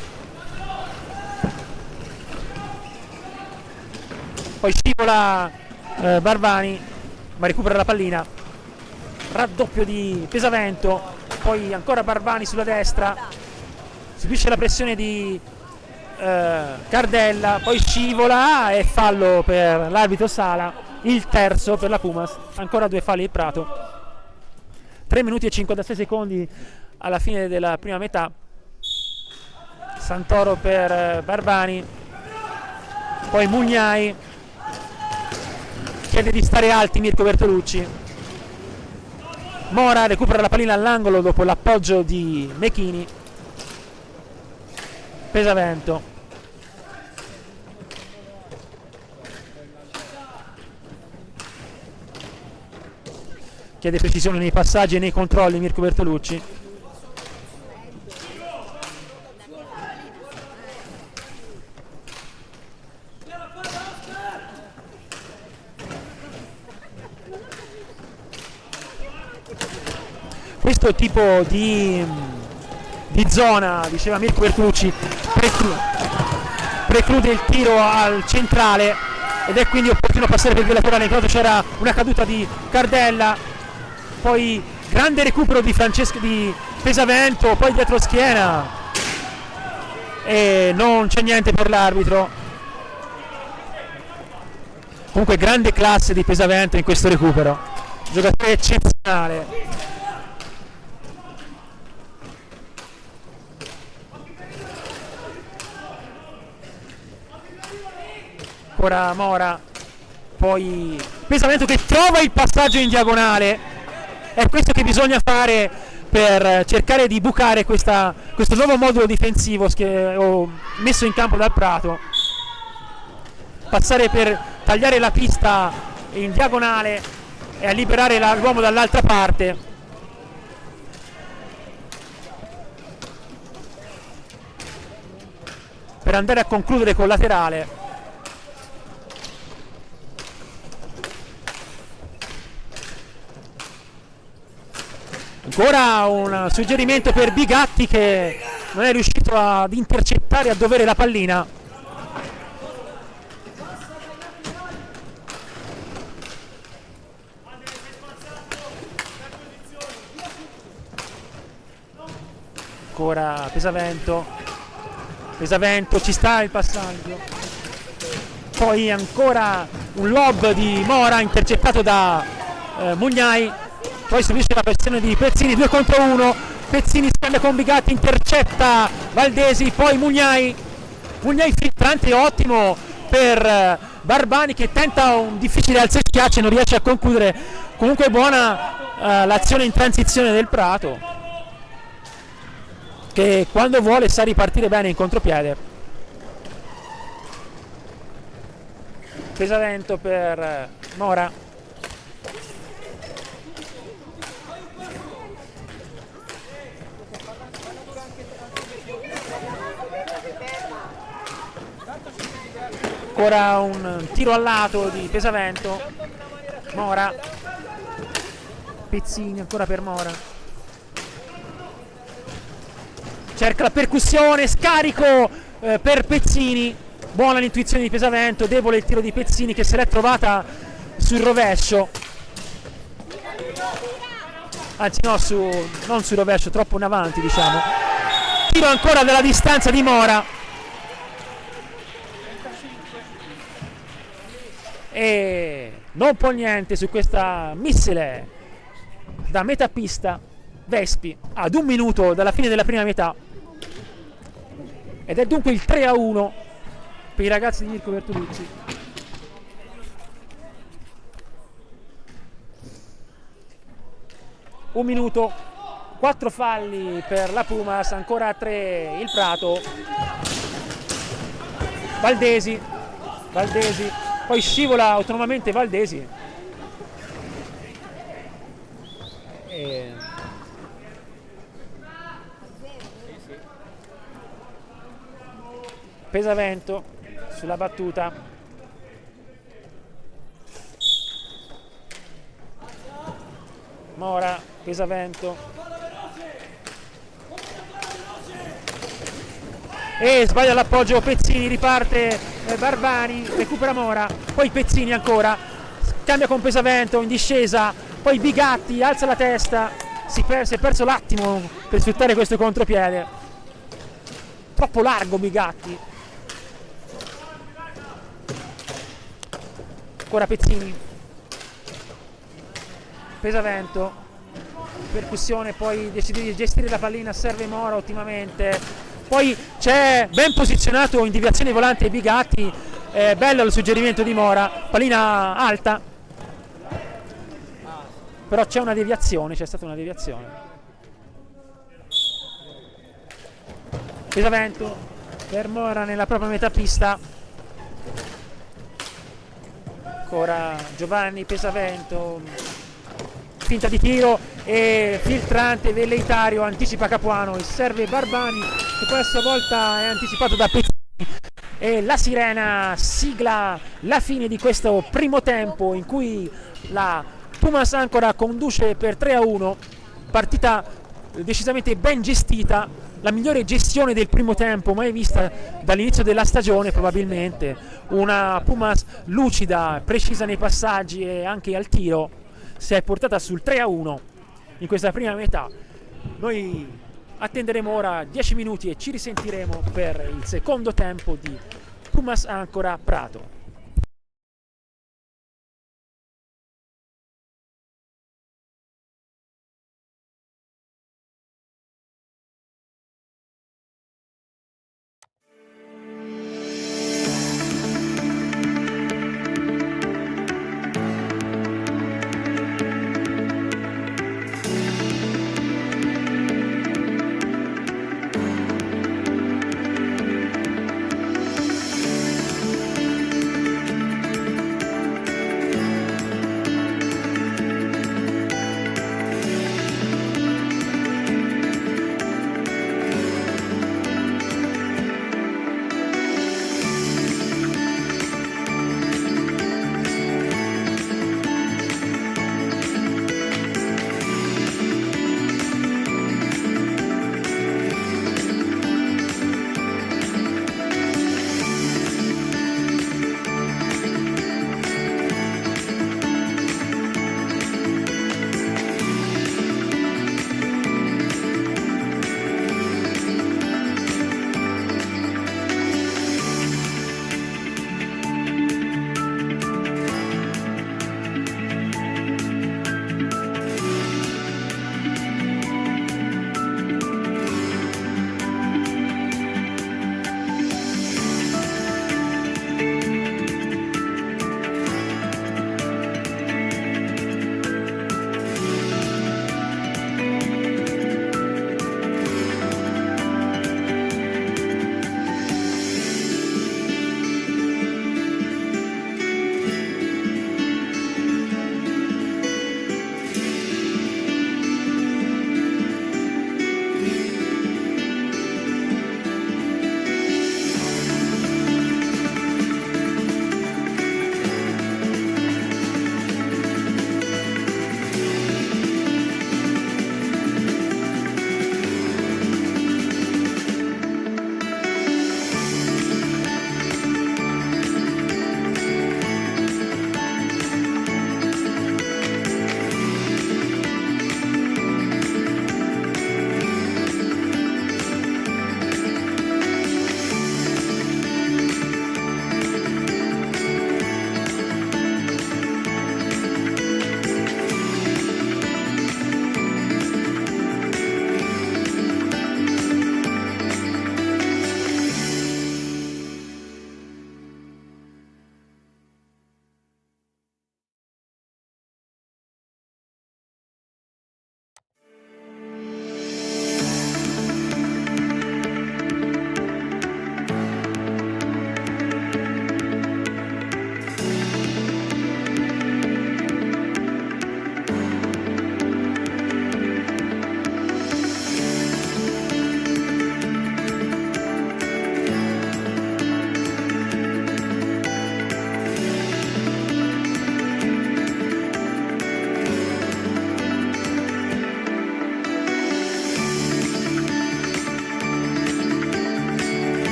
Poi scivola Barbani, ma recupera la pallina. Raddoppio di Pesavento, poi ancora Barbani sulla destra. Subisce la pressione di Cardella, poi scivola e fallo per l'arbitro Sala, il terzo per la Pumas, ancora 2 falli il Prato. 3 minuti e 56 secondi alla fine della prima metà. Santoro per Barbani, poi Mugnai, chiede di stare alti Mirko Bertolucci. Mora recupera la pallina all'angolo dopo l'appoggio di Mechini. Pesavento, chiede precisione nei passaggi e nei controlli Mirko Bertolucci. Questo tipo di zona, diceva Mirko Bertolucci, preclude il tiro al centrale ed è quindi opportuno passare per via laterale. Intanto c'era una caduta di Cardella, poi grande recupero di Pesavento, poi dietro schiena e non c'è niente per l'arbitro. Comunque grande classe di Pesavento in questo recupero, giocatore eccezionale. ancora Mora, poi Pesavento che trova il passaggio in diagonale. È questo che bisogna fare per cercare di bucare questo nuovo modulo difensivo che ho messo in campo dal Prato. Passare per tagliare la pista in diagonale e a liberare l'uomo dall'altra parte. Per andare a concludere col laterale. Ancora un suggerimento per Bigatti che non è riuscito ad intercettare a dovere la pallina. Ancora Pesavento, ci sta il passaggio, poi ancora un lob di Mora intercettato da Mugnai, poi subisce la pressione di Pezzini, 2 contro 1, Pezzini scambia con Bigatti, intercetta Valdesi, poi Mugnai filtrante ottimo per Barbani che tenta un difficile alzo e schiaccia e non riesce a concludere. Comunque buona l'azione in transizione del Prato, che quando vuole sa ripartire bene in contropiede. Pesavento per Mora. Ancora un tiro al lato di Pesavento. Mora, Pezzini ancora per Mora, cerca la percussione, scarico per Pezzini. Buona l'intuizione di Pesavento, debole il tiro di Pezzini che se l'è trovata sul rovescio, anzi no, non sul rovescio, troppo in avanti diciamo. Tiro ancora dalla distanza di Mora e non può niente su questa missile da metà pista Vespi ad 1 minuto dalla fine della prima metà, ed è dunque il 3-1 per i ragazzi di Mirko Bertolucci. Un minuto, 4 falli per la Pumas, ancora 3 il Prato. Valdesi, poi scivola autonomamente Valdesi e Pesavento sulla battuta. Mora, Pesavento e sbaglia l'appoggio Pezzini, riparte Barbani, recupera Mora, poi Pezzini ancora, cambia con Pesavento in discesa, poi Bigatti alza la testa, si è perso l'attimo per sfruttare questo contropiede, troppo largo Bigatti. Ancora Pezzini, Pesavento, percussione, poi decide di gestire la pallina, serve Mora ottimamente, poi c'è ben posizionato in deviazione volante Bigatti, bello il suggerimento di Mora, pallina alta, però c'è stata una deviazione. Pesavento per Mora nella propria metà pista, ancora Giovanni, Pesavento, finta di tiro e filtrante velleitario, anticipa Capuano e serve Barbani che poi a sua volta è anticipato da Pezzini, e la sirena sigla la fine di questo primo tempo in cui la Pumas Ancora conduce per 3-1, partita decisamente ben gestita, la migliore gestione del primo tempo mai vista dall'inizio della stagione probabilmente, una Pumas lucida, precisa nei passaggi e anche al tiro, si è portata sul 3-1 in questa prima metà. Noi attenderemo ora 10 minuti e ci risentiremo per il secondo tempo di Pumas Ancora Prato.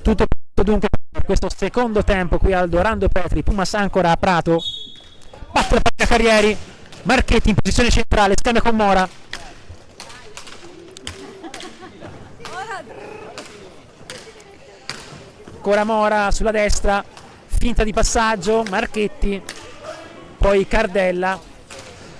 Tutto dunque per questo secondo tempo qui al Dorando Petri. Pumas ancora a Prato, batte la palla Carrieri, Marchetti in posizione centrale, scambia con Mora, ancora Mora sulla destra, finta di passaggio, Marchetti, poi Cardella,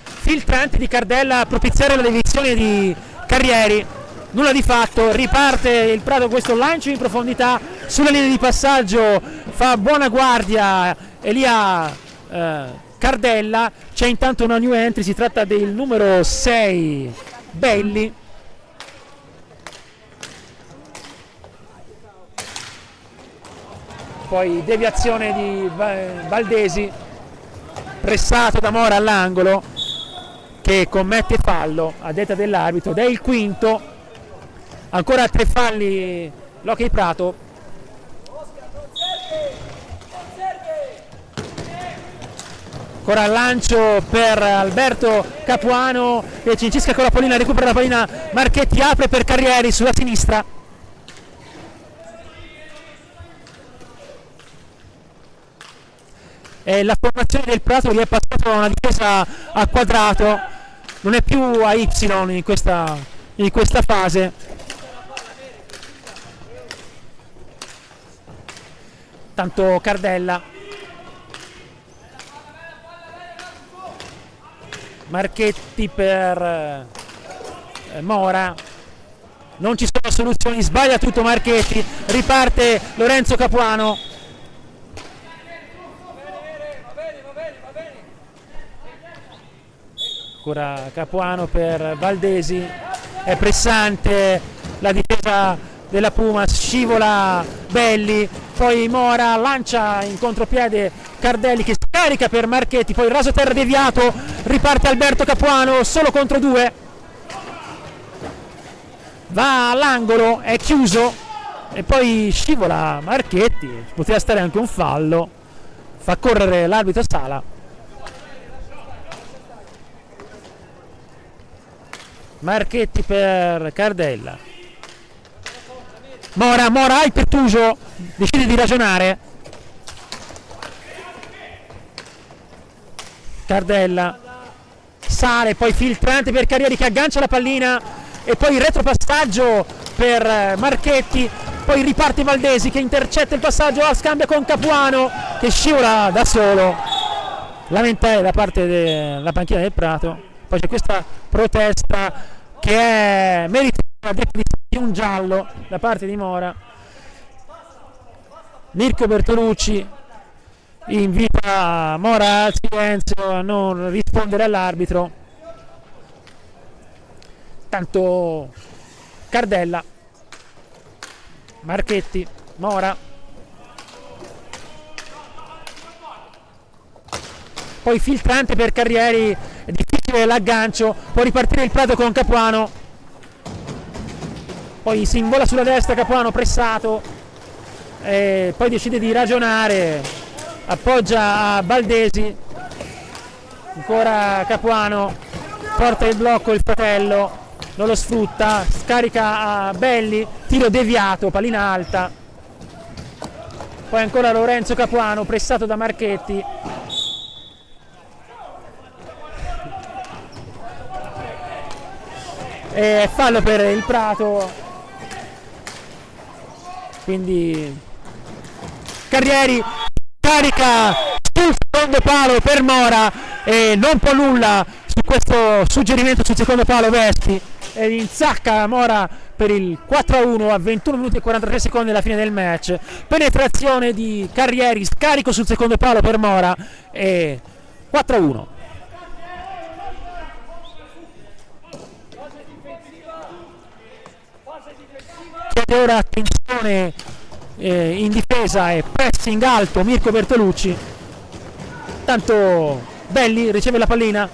filtrante di Cardella a propiziare la deviazione di Carrieri, nulla di fatto, riparte il Prato, questo lancio in profondità sulla linea di passaggio, fa buona guardia Elia Cardella, c'è intanto una new entry, si tratta del numero 6 Belli, poi deviazione di Valdesi, pressato da Mora all'angolo che commette fallo a detta dell'arbitro ed è il quinto, ancora 3 falli l'Hockey Prato. Ancora lancio per Alberto Capuano che cincisca con la pallina, recupera la pallina Marchetti, apre per Carrieri sulla sinistra, e la formazione del Prato gli è passata a una difesa a quadrato, non è più a Y in questa fase. Tanto Cardella, Marchetti per Mora, non ci sono soluzioni, sbaglia tutto Marchetti, riparte Lorenzo Capuano, ancora Capuano per Valdesi, è pressante la difesa della Pumas, scivola Belli, poi Mora lancia in contropiede Cardelli che scarica per Marchetti, poi raso terra deviato, riparte Alberto Capuano solo contro 2, va all'angolo, è chiuso e poi scivola Marchetti, poteva stare anche un fallo, fa correre l'arbitro Sala. Marchetti per Cardella, Mora il Pertugio decide di ragionare, Cardella sale, poi filtrante per Carrieri che aggancia la pallina e poi retropassaggio per Marchetti, poi riparte Valdesi che intercetta il passaggio, scambia con Capuano che scivola da solo, lamentele da parte della panchina del Prato. Poi c'è questa protesta che è meritata di un giallo da parte di Mora. Mirko Bertolucci invita Mora al silenzio, a non rispondere all'arbitro. Tanto Cardella, Marchetti, Mora, poi filtrante per Carrieri, è difficile l'aggancio, può ripartire il Prato con Capuano, poi si invola sulla destra Capuano pressato e poi decide di ragionare, appoggia a Valdesi, ancora Capuano, porta il blocco il fratello, non lo sfrutta, scarica a Belli, tiro deviato, pallina alta, poi ancora Lorenzo Capuano pressato da Marchetti, e fallo per il Prato, quindi Carrieri carica sul secondo palo per Mora e non può nulla su questo suggerimento sul secondo palo Vespi, e insacca Mora per il 4-1 a 21 minuti e 43 secondi alla fine del match. Penetrazione di Carrieri, scarico sul secondo palo per Mora e 4-1. Chiede ora attenzione in difesa e pressing alto Mirko Bertolucci, tanto Belli riceve la pallina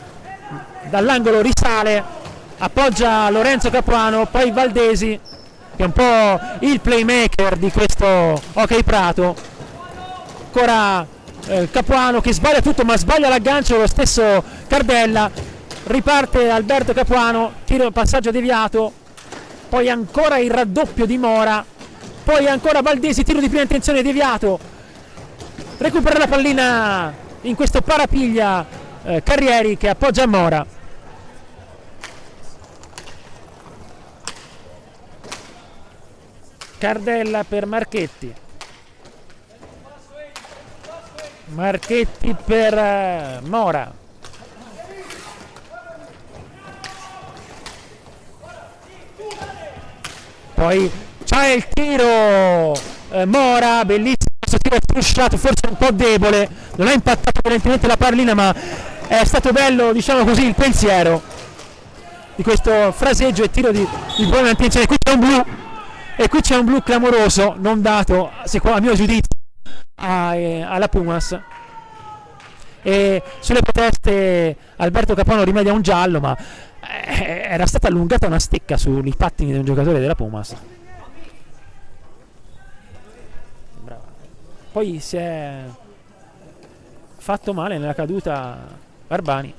dall'angolo, risale, appoggia Lorenzo Capuano, poi Valdesi che è un po' il playmaker di questo Hockey Prato, ancora Capuano che sbaglia tutto ma sbaglia l'aggancio lo stesso Cardella, riparte Alberto Capuano, tiro passaggio deviato, poi ancora il raddoppio di Mora poi ancora Valdesi, tiro di prima intenzione deviato, recupera la pallina in questo parapiglia Carrieri che appoggia Mora. Cardella per Marchetti, Marchetti per Mora, poi c'è il tiro Mora, bellissimo questo tiro strusciato, forse un po' debole, non ha impattato evidentemente la pallina, ma è stato bello, diciamo così, il pensiero di questo fraseggio e tiro di buona intenzione. Qui c'è un blu, e qui c'è un blu clamoroso, non dato a mio giudizio alla Pumas, e sulle proteste Alberto Capano rimedia un giallo, ma era stata allungata una stecca sui pattini di un giocatore della Pumas. Brava. Poi si è fatto male nella caduta Barbani,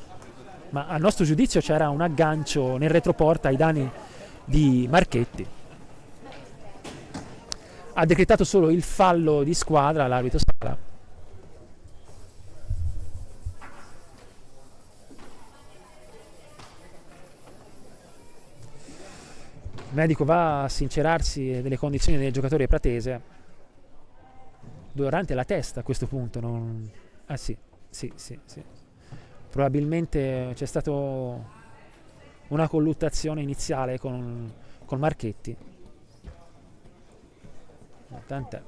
ma a nostro giudizio c'era un aggancio nel retroporta ai danni di Marchetti. Ha decretato solo il fallo di squadra l'arbitro Sala. Il medico va a sincerarsi delle condizioni del giocatore pratese. Durante la testa a questo punto. Ah sì. Probabilmente c'è stata una colluttazione iniziale con Marchetti. Tant'è.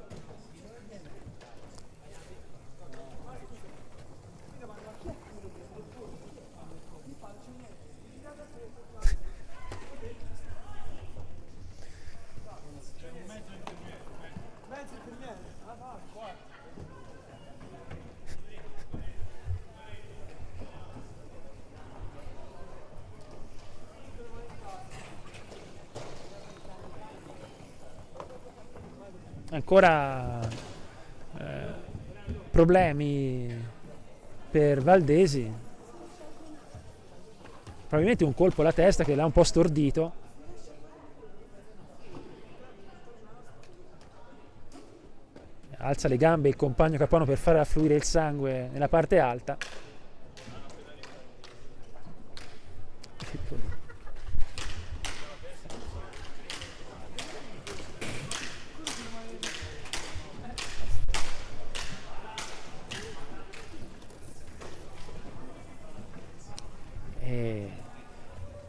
Ancora problemi per Valdesi, probabilmente un colpo alla testa che l'ha un po' stordito. Alza le gambe il compagno Capano per far affluire il sangue nella parte alta.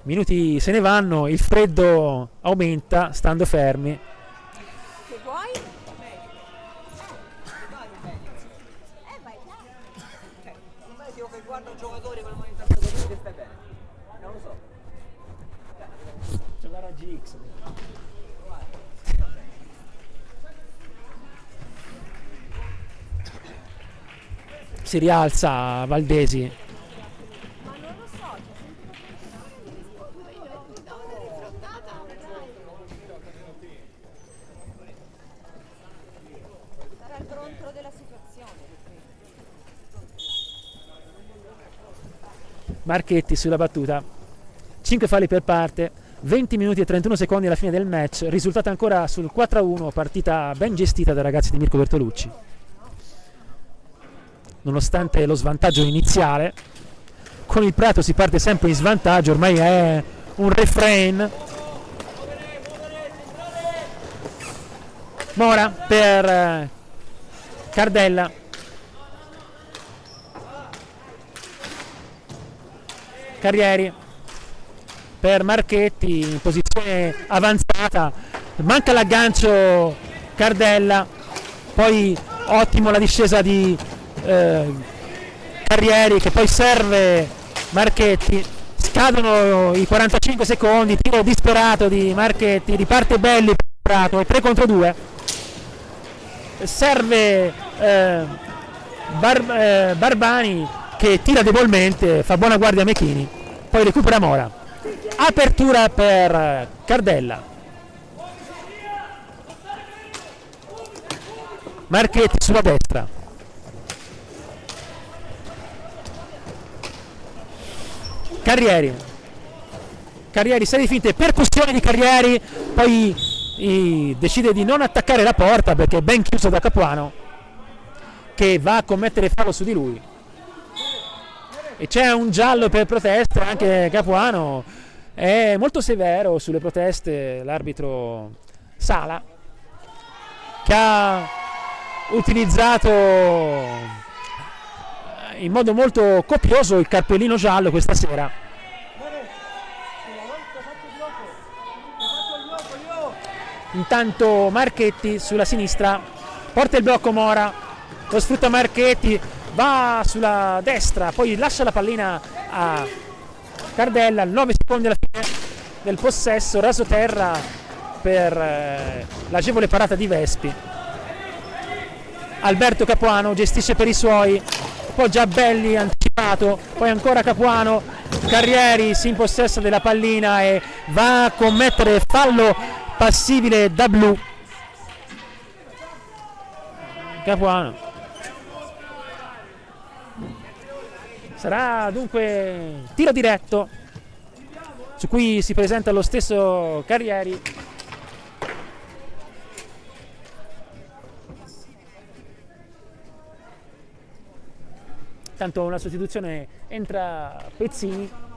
Minuti se ne vanno, il freddo aumenta stando fermi. Che vuoi? Un medico che guarda un giocatore per monitorare che stai bene. Non lo so. C'è la raggi X. Si rialza Valdesi. Ma non lo so, sarà il brontolo della situazione. Marchetti sulla battuta, 5 falli per parte, 20 minuti e 31 secondi alla fine del match, risultato ancora sul 4-1, partita ben gestita dai ragazzi di Mirko Bertolucci. Nonostante lo svantaggio iniziale, con il Prato si parte sempre in svantaggio, ormai è un refrain. Mora per Cardella, Carrieri per Marchetti in posizione avanzata, manca l'aggancio Cardella, poi ottimo la discesa di Carrieri che poi serve Marchetti, scadono i 45 secondi, tiro disperato di Marchetti, riparte Belli per Prato, 3 contro 2, serve Barbani che tira debolmente, fa buona guardia a Mechini, poi recupera Mora, apertura per Cardella, Marchetti sulla destra, Carrieri, serie finte, percussione di Carrieri, poi decide di non attaccare la porta perché è ben chiusa da Capuano, che va a commettere fallo su di lui, e c'è un giallo per proteste. Anche Capuano è molto severo sulle proteste, l'arbitro Sala, che ha utilizzato in modo molto copioso il cartellino giallo questa sera. Intanto Marchetti sulla sinistra porta il blocco Mora, lo sfrutta Marchetti, va sulla destra, poi lascia la pallina a Cardella, 9 secondi alla fine del possesso, raso terra per l'agevole parata di Vespi. Alberto Capuano gestisce per i suoi, poggia Belli anticipato, poi ancora Capuano, Carrieri si impossessa della pallina e va a commettere fallo passibile da blu. Capuano sarà dunque tiro diretto, su cui si presenta lo stesso Carrieri. Tanto una sostituzione, entra Pezzini.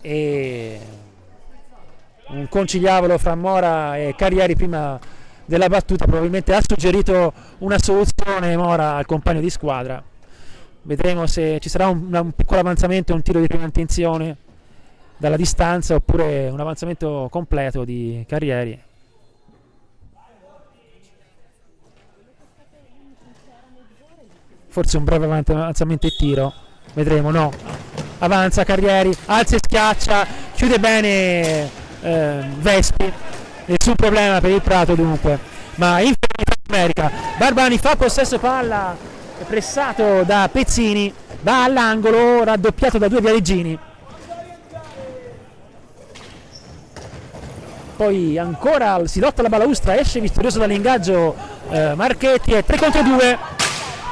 E un conciliabolo fra Mora e Carrieri prima della battuta probabilmente ha suggerito una soluzione Mora al compagno di squadra. Vedremo se ci sarà un piccolo avanzamento, un tiro di prima intenzione dalla distanza, oppure un avanzamento completo di Carrieri. Forse un breve avanzamento e tiro, vedremo. No, avanza Carrieri, alza e schiaccia, chiude bene Vespi, nessun problema per il Prato dunque, ma in America Barbani fa possesso palla, pressato da Pezzini, va all'angolo, raddoppiato da due Viareggini. Poi ancora si lotta la balaustra, esce vittorioso dall'ingaggio Marchetti, e 3 contro 2,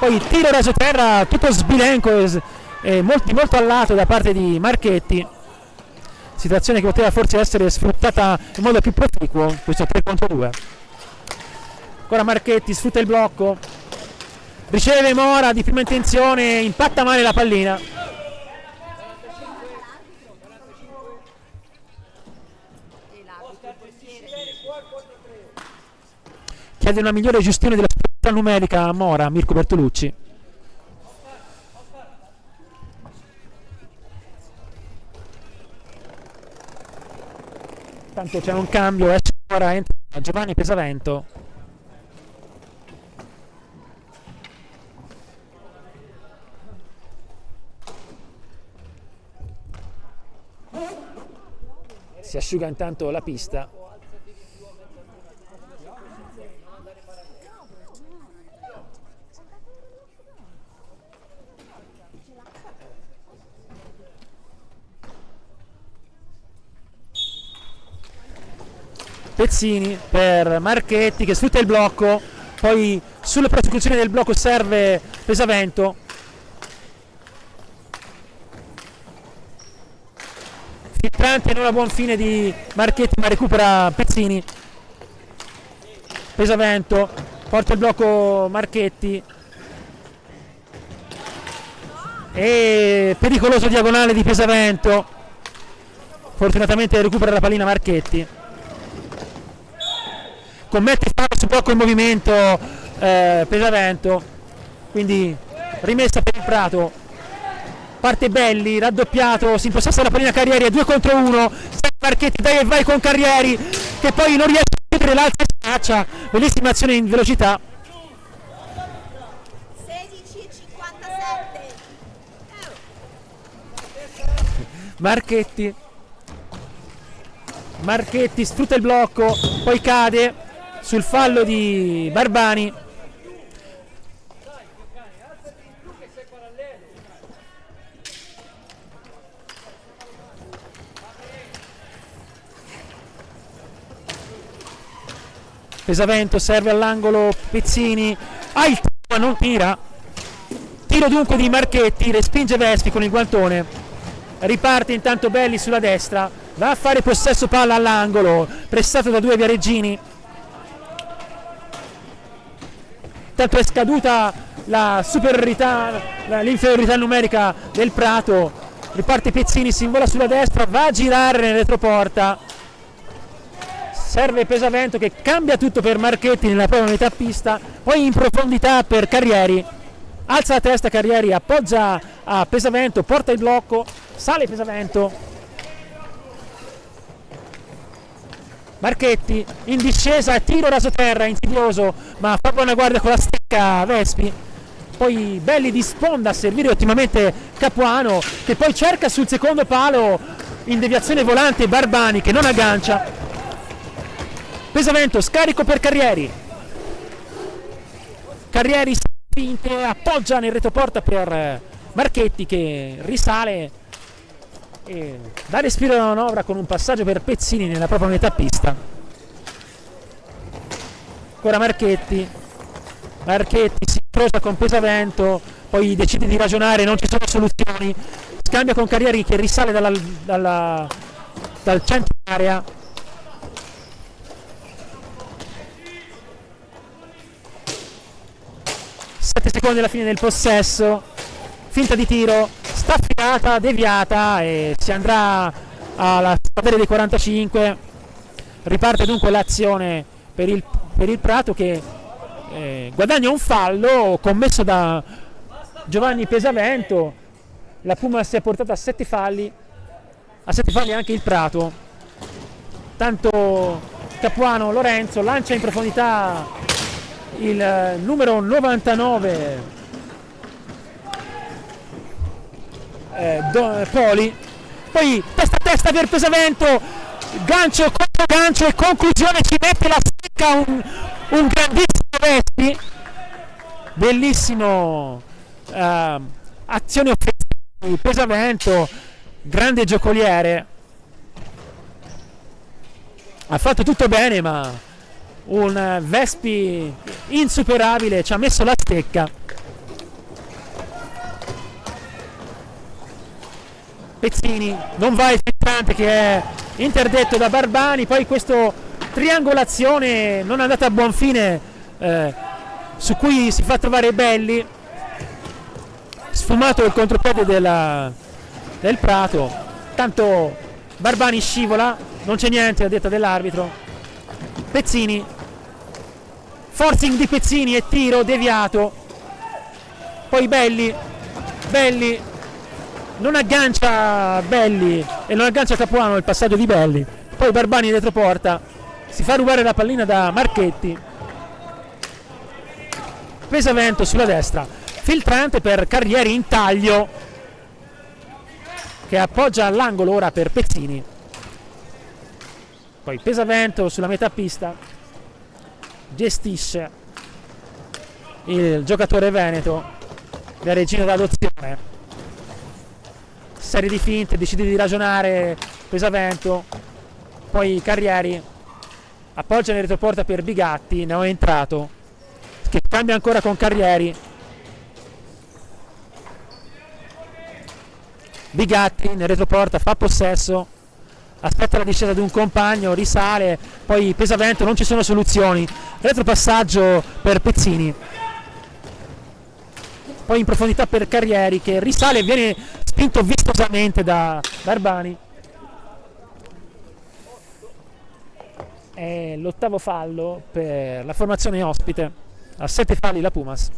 poi tiro raso terra tutto sbilenco e molto allato da parte di Marchetti, situazione che poteva forse essere sfruttata in modo più proficuo, questo 3 contro 2. Ancora Marchetti sfrutta il blocco, riceve Mora di prima intenzione, impatta male la pallina. Chiede una migliore gestione della superiorità numerica a Mora, Mirko Bertolucci. Tanto c'è un cambio, esce ora, entra Giovanni Pesavento. Si asciuga intanto la pista. Pezzini per Marchetti che sfrutta il blocco, poi sulla prosecuzione del blocco serve Pesavento. Filtrante, non a buon fine di Marchetti, ma recupera Pezzini. Pesavento porta il blocco Marchetti e pericoloso diagonale di Pesavento, fortunatamente recupera la pallina Marchetti. Commette fallo su blocco in movimento Pesavento, quindi rimessa per il Prato. Parte Belli, raddoppiato, si impossessa la pallina Carrieri, a 2 contro 1, Marchetti dai e vai con Carrieri che poi non riesce a chiudere l'altra schiaccia, bellissima azione in velocità. 16,57. Marchetti sfrutta il blocco, poi cade sul fallo di Barbani. Pesavento serve all'angolo, Pezzini, il tiro, ma non tira. Tiro dunque di Marchetti, respinge Vespi con il guantone, riparte intanto Belli sulla destra, va a fare possesso palla all'angolo, pressato da due Viareggini. Tanto è scaduta la superiorità, l'inferiorità numerica del Prato, riparte Pezzini, si invola sulla destra, va a girare nel retroporta, serve Pesavento che cambia tutto per Marchetti nella propria metà pista, poi in profondità per Carrieri, alza la testa Carrieri, appoggia a Pesavento, porta il blocco, sale Pesavento, Marchetti in discesa, tiro rasoterra insidioso, ma fa buona guardia con la stecca Vespi. Poi Belli di sponda a servire ottimamente Capuano, che poi cerca sul secondo palo in deviazione volante Barbani che non aggancia. Pesavento, scarico per Carrieri, spinte, appoggia nel retroporta per Marchetti che risale e dà respiro alla manovra con un passaggio per Pezzini nella propria metà pista. Ancora Marchetti si incrocia con Pesavento, poi decide di ragionare, non ci sono soluzioni, scambia con Carrieri che risale dal centro area. Secondi alla fine del possesso, finta di tiro, staffilata, deviata e si andrà alla squadra dei 45. Riparte dunque l'azione per il Prato che guadagna un fallo commesso da Giovanni Pesavento. La Puma si è portata a 7 falli anche il Prato. Tanto Capuano Lorenzo lancia in profondità il numero 99 Poli, poi testa a testa per Pesavento, gancio contro gancio e conclusione, ci mette la stecca un grandissimo Vespi, bellissimo azione offensiva di Pesavento, grande giocoliere, ha fatto tutto bene ma un Vespi insuperabile ci ha messo la stecca. Pezzini non va il filtrante che è interdetto da Barbani, poi questa triangolazione non è andata a buon fine su cui si fa trovare Belli, sfumato il contropiede del Prato, tanto Barbani scivola, non c'è niente a detta dell'arbitro. Pezzini, forcing di Pezzini e tiro deviato, poi Belli non aggancia Belli e non aggancia Capuano il passaggio di Belli, poi Barbani in retroporta si fa rubare la pallina da Marchetti. Pesavento sulla destra, filtrante per Carrieri in taglio che appoggia all'angolo ora per Pezzini. Poi Pesavento sulla metà pista gestisce il giocatore veneto, la regina d'adozione, serie di finte, decide di ragionare Pesavento, poi Carrieri appoggia nel retroporta per Bigatti, ne ho entrato, che cambia ancora con Carrieri, Bigatti nel retroporta fa possesso, aspetta la discesa di un compagno, risale, poi Pesavento, non ci sono soluzioni, retropassaggio per Pezzini, poi in profondità per Carrieri che risale e viene spinto vistosamente da Barbani. È l'ottavo fallo per la formazione ospite, a 7 falli la Pumas.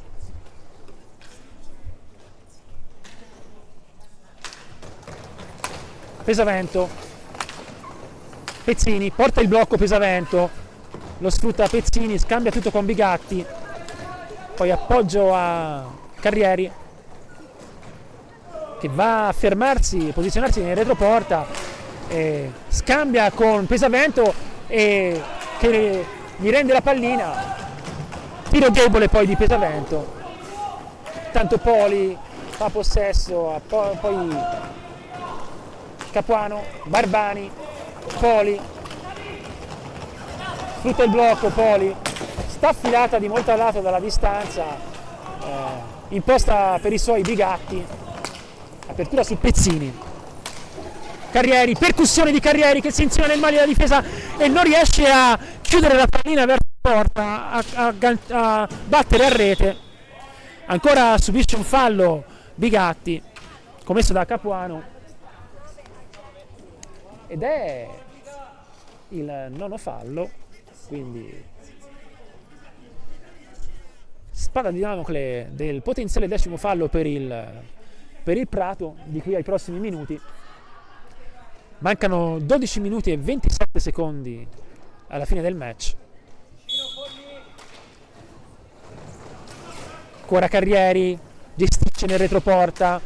Pesavento, Pezzini porta il blocco, Pesavento lo sfrutta Pezzini, scambia tutto con Bigatti, poi appoggio a Carrieri che va a fermarsi, posizionarsi nel retroporta, scambia con Pesavento e che gli rende la pallina, tiro debole poi di Pesavento, tanto Poli fa possesso, poi Capuano, Barbani, Poli, sfrutta il blocco, Poli, sta affilata di molto a lato dalla distanza, imposta per i suoi Bigatti, apertura su Pezzini. Carrieri, percussione di Carrieri che si insinua nel mano della difesa e non riesce a chiudere la pallina verso la porta, a battere a rete. Ancora subisce un fallo Bigatti commesso da Capuano ed è il nono fallo, quindi spada di Damocle del potenziale 10° fallo per il Prato di qui ai prossimi minuti. Mancano 12 minuti e 27 secondi alla fine del match. Ancora Carrieri, gestisce nel retroporta,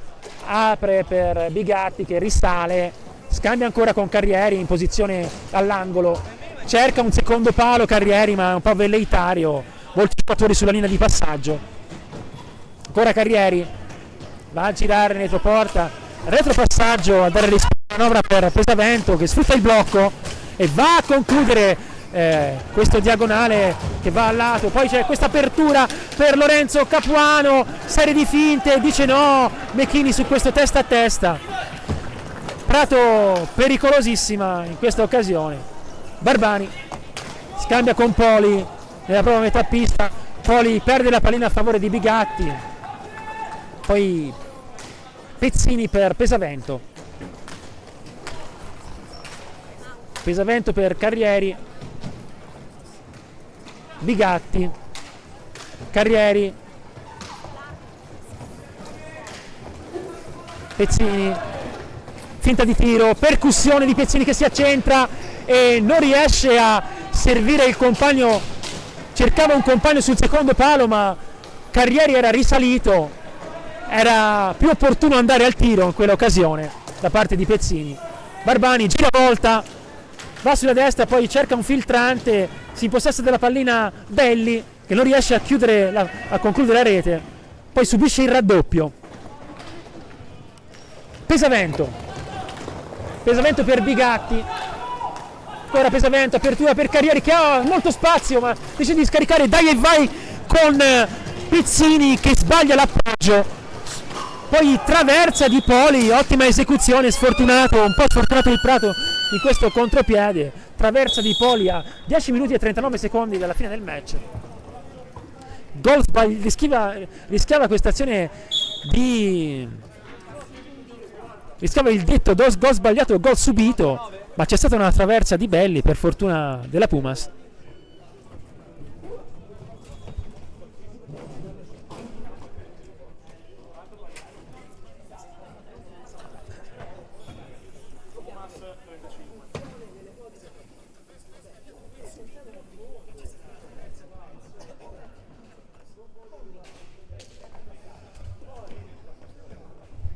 apre per Bigatti che risale, scambia ancora con Carrieri in posizione all'angolo, cerca un secondo palo Carrieri ma è un po' velleitario, molti giocatori sulla linea di passaggio. Ancora Carrieri, va a girare nel retroporta, retropassaggio a dare risposta alla manovra per Pesavento che sfrutta il blocco e va a concludere questo diagonale che va al lato. Poi c'è questa apertura per Lorenzo Capuano, serie di finte, dice no Mechini su questo testa a testa. Prato pericolosissima in questa occasione. Barbani scambia con Poli nella propria metà pista, Poli perde la pallina a favore di Bigatti, poi Pezzini per Pesavento, Pesavento per Carrieri, Bigatti, Carrieri, Pezzini, finta di tiro, percussione di Pezzini che si accentra e non riesce a servire il compagno, cercava un compagno sul secondo palo ma Carrieri era risalito, era più opportuno andare al tiro in quell'occasione da parte di Pezzini. Barbani gira volta, va sulla destra, poi cerca un filtrante, si impossessa della pallina Belli che non riesce a concludere la rete, poi subisce il raddoppio. Pesavento per Bigatti, ancora Pesavento, apertura per Carrieri che ha molto spazio ma decide di scaricare, dai e vai con Pezzini che sbaglia l'appoggio, poi traversa di Poli, ottima esecuzione, un po' sfortunato il Prato in questo contropiede, traversa di Poli a 10 minuti e 39 secondi dalla fine del match. Rischiava questa azione rischiava il detto gol sbagliato, gol subito, ma c'è stata una traversa di Belli per fortuna della Pumas.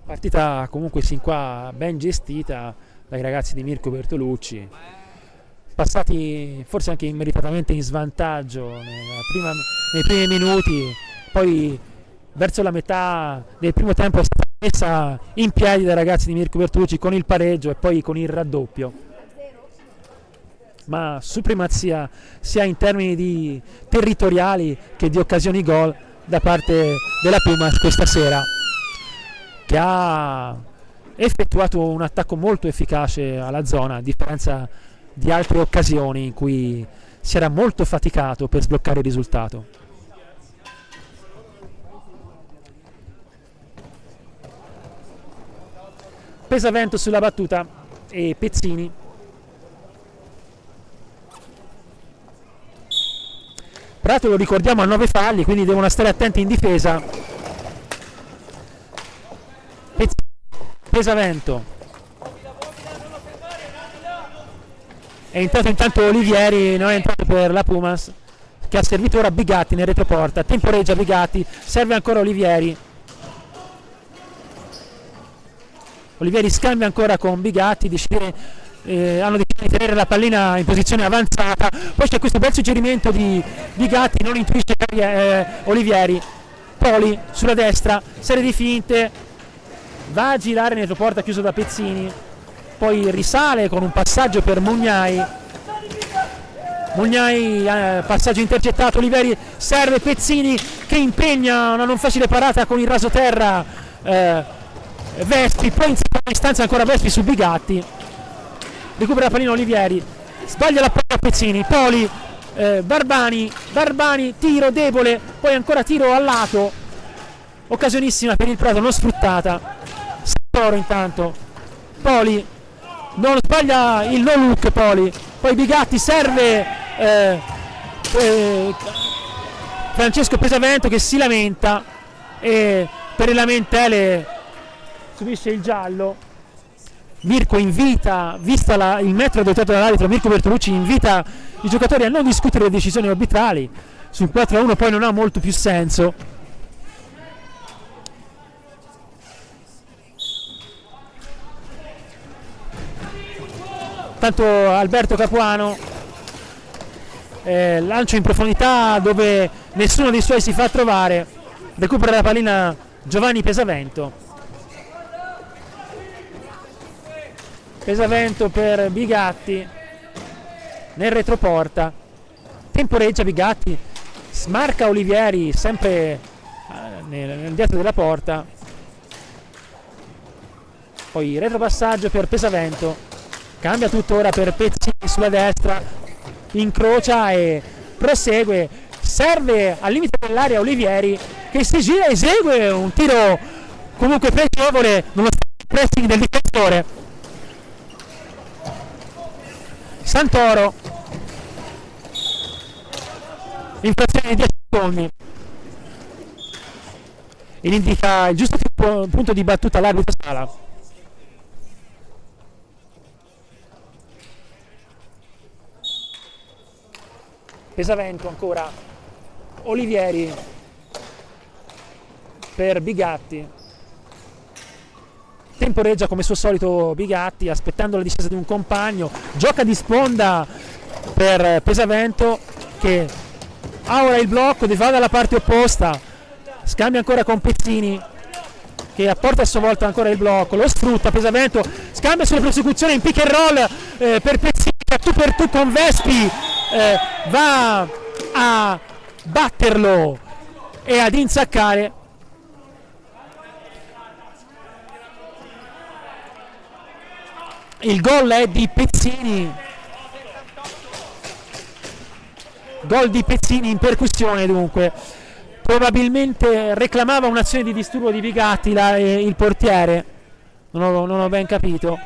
Partita comunque sin qua ben gestita dai ragazzi di Mirko Bertolucci, passati forse anche immeritatamente in svantaggio nei primi minuti, poi verso la metà del primo tempo è stata messa in piedi dai ragazzi di Mirko Bertolucci con il pareggio e poi con il raddoppio, ma supremazia sia in termini di territoriali che di occasioni gol da parte della Pumas questa sera, che ha effettuato un attacco molto efficace alla zona, a differenza di altre occasioni in cui si era molto faticato per sbloccare il risultato. Pesavento sulla battuta e Pezzini. Prato, lo ricordiamo, ha 9 falli, quindi devono stare attenti in difesa. Pesavento è entrato intanto Olivieri, non è entrato per la Pumas, che ha servito ora Bigatti nel retroporta, temporeggia Bigatti, serve ancora Olivieri scambia ancora con Bigatti, hanno deciso di tenere la pallina in posizione avanzata, poi c'è questo bel suggerimento di Bigatti, non intuisce Olivieri, Poli sulla destra, serie di finte, va a girare nel retroporta chiuso da Pezzini, poi risale con un passaggio per Mugnai, Mugnai, passaggio intercettato, Oliveri serve, Pezzini che impegna una non facile parata con il rasoterra, Vespi, poi in seconda istanza ancora Vespi su Bigatti, recupera la pallina Olivieri, sbaglia la palla Pezzini, Poli, Barbani, tiro debole, poi ancora tiro al lato, occasionissima per il Prato non sfruttata. Santoro intanto, Poli non sbaglia il no look, Poli, poi Bigatti serve, Francesco Pesavento che si lamenta e per le lamentele subisce il giallo. Mirko invita, vista il metro adottato dall'arbitro, Mirko Bertolucci invita i giocatori a non discutere le decisioni arbitrali. Sul 4-1 poi non ha molto più senso. Tanto Alberto Capuano, lancio in profondità dove nessuno dei suoi si fa trovare, recupera la pallina Giovanni Pesavento. Pesavento per Bigatti nel retroporta, temporeggia Bigatti, smarca Olivieri sempre nel dietro della porta, poi retropassaggio per Pesavento, cambia tutto ora per Pezzini sulla destra, incrocia e prosegue, serve al limite dell'area Olivieri che si gira e esegue un tiro comunque pregevole nonostante il pressing del difensore. Santoro, infrazione di 10 secondi, indica il giusto punto di battuta all'arbitro Sala. Pesavento ancora, Olivieri per Bigatti, temporeggia come suo solito Bigatti aspettando la discesa di un compagno, gioca di sponda per Pesavento che ha ora il blocco, va dalla parte opposta, scambia ancora con Pezzini che apporta a sua volta ancora il blocco, lo sfrutta Pesavento, scambia sulla prosecuzione in pick and roll per Pezzini, a tu per tu con Vespi, va a batterlo e ad insaccare. Il gol è di Pezzini, gol di Pezzini in percussione, dunque probabilmente reclamava un'azione di disturbo di Bigatti il portiere, non ho ben capito.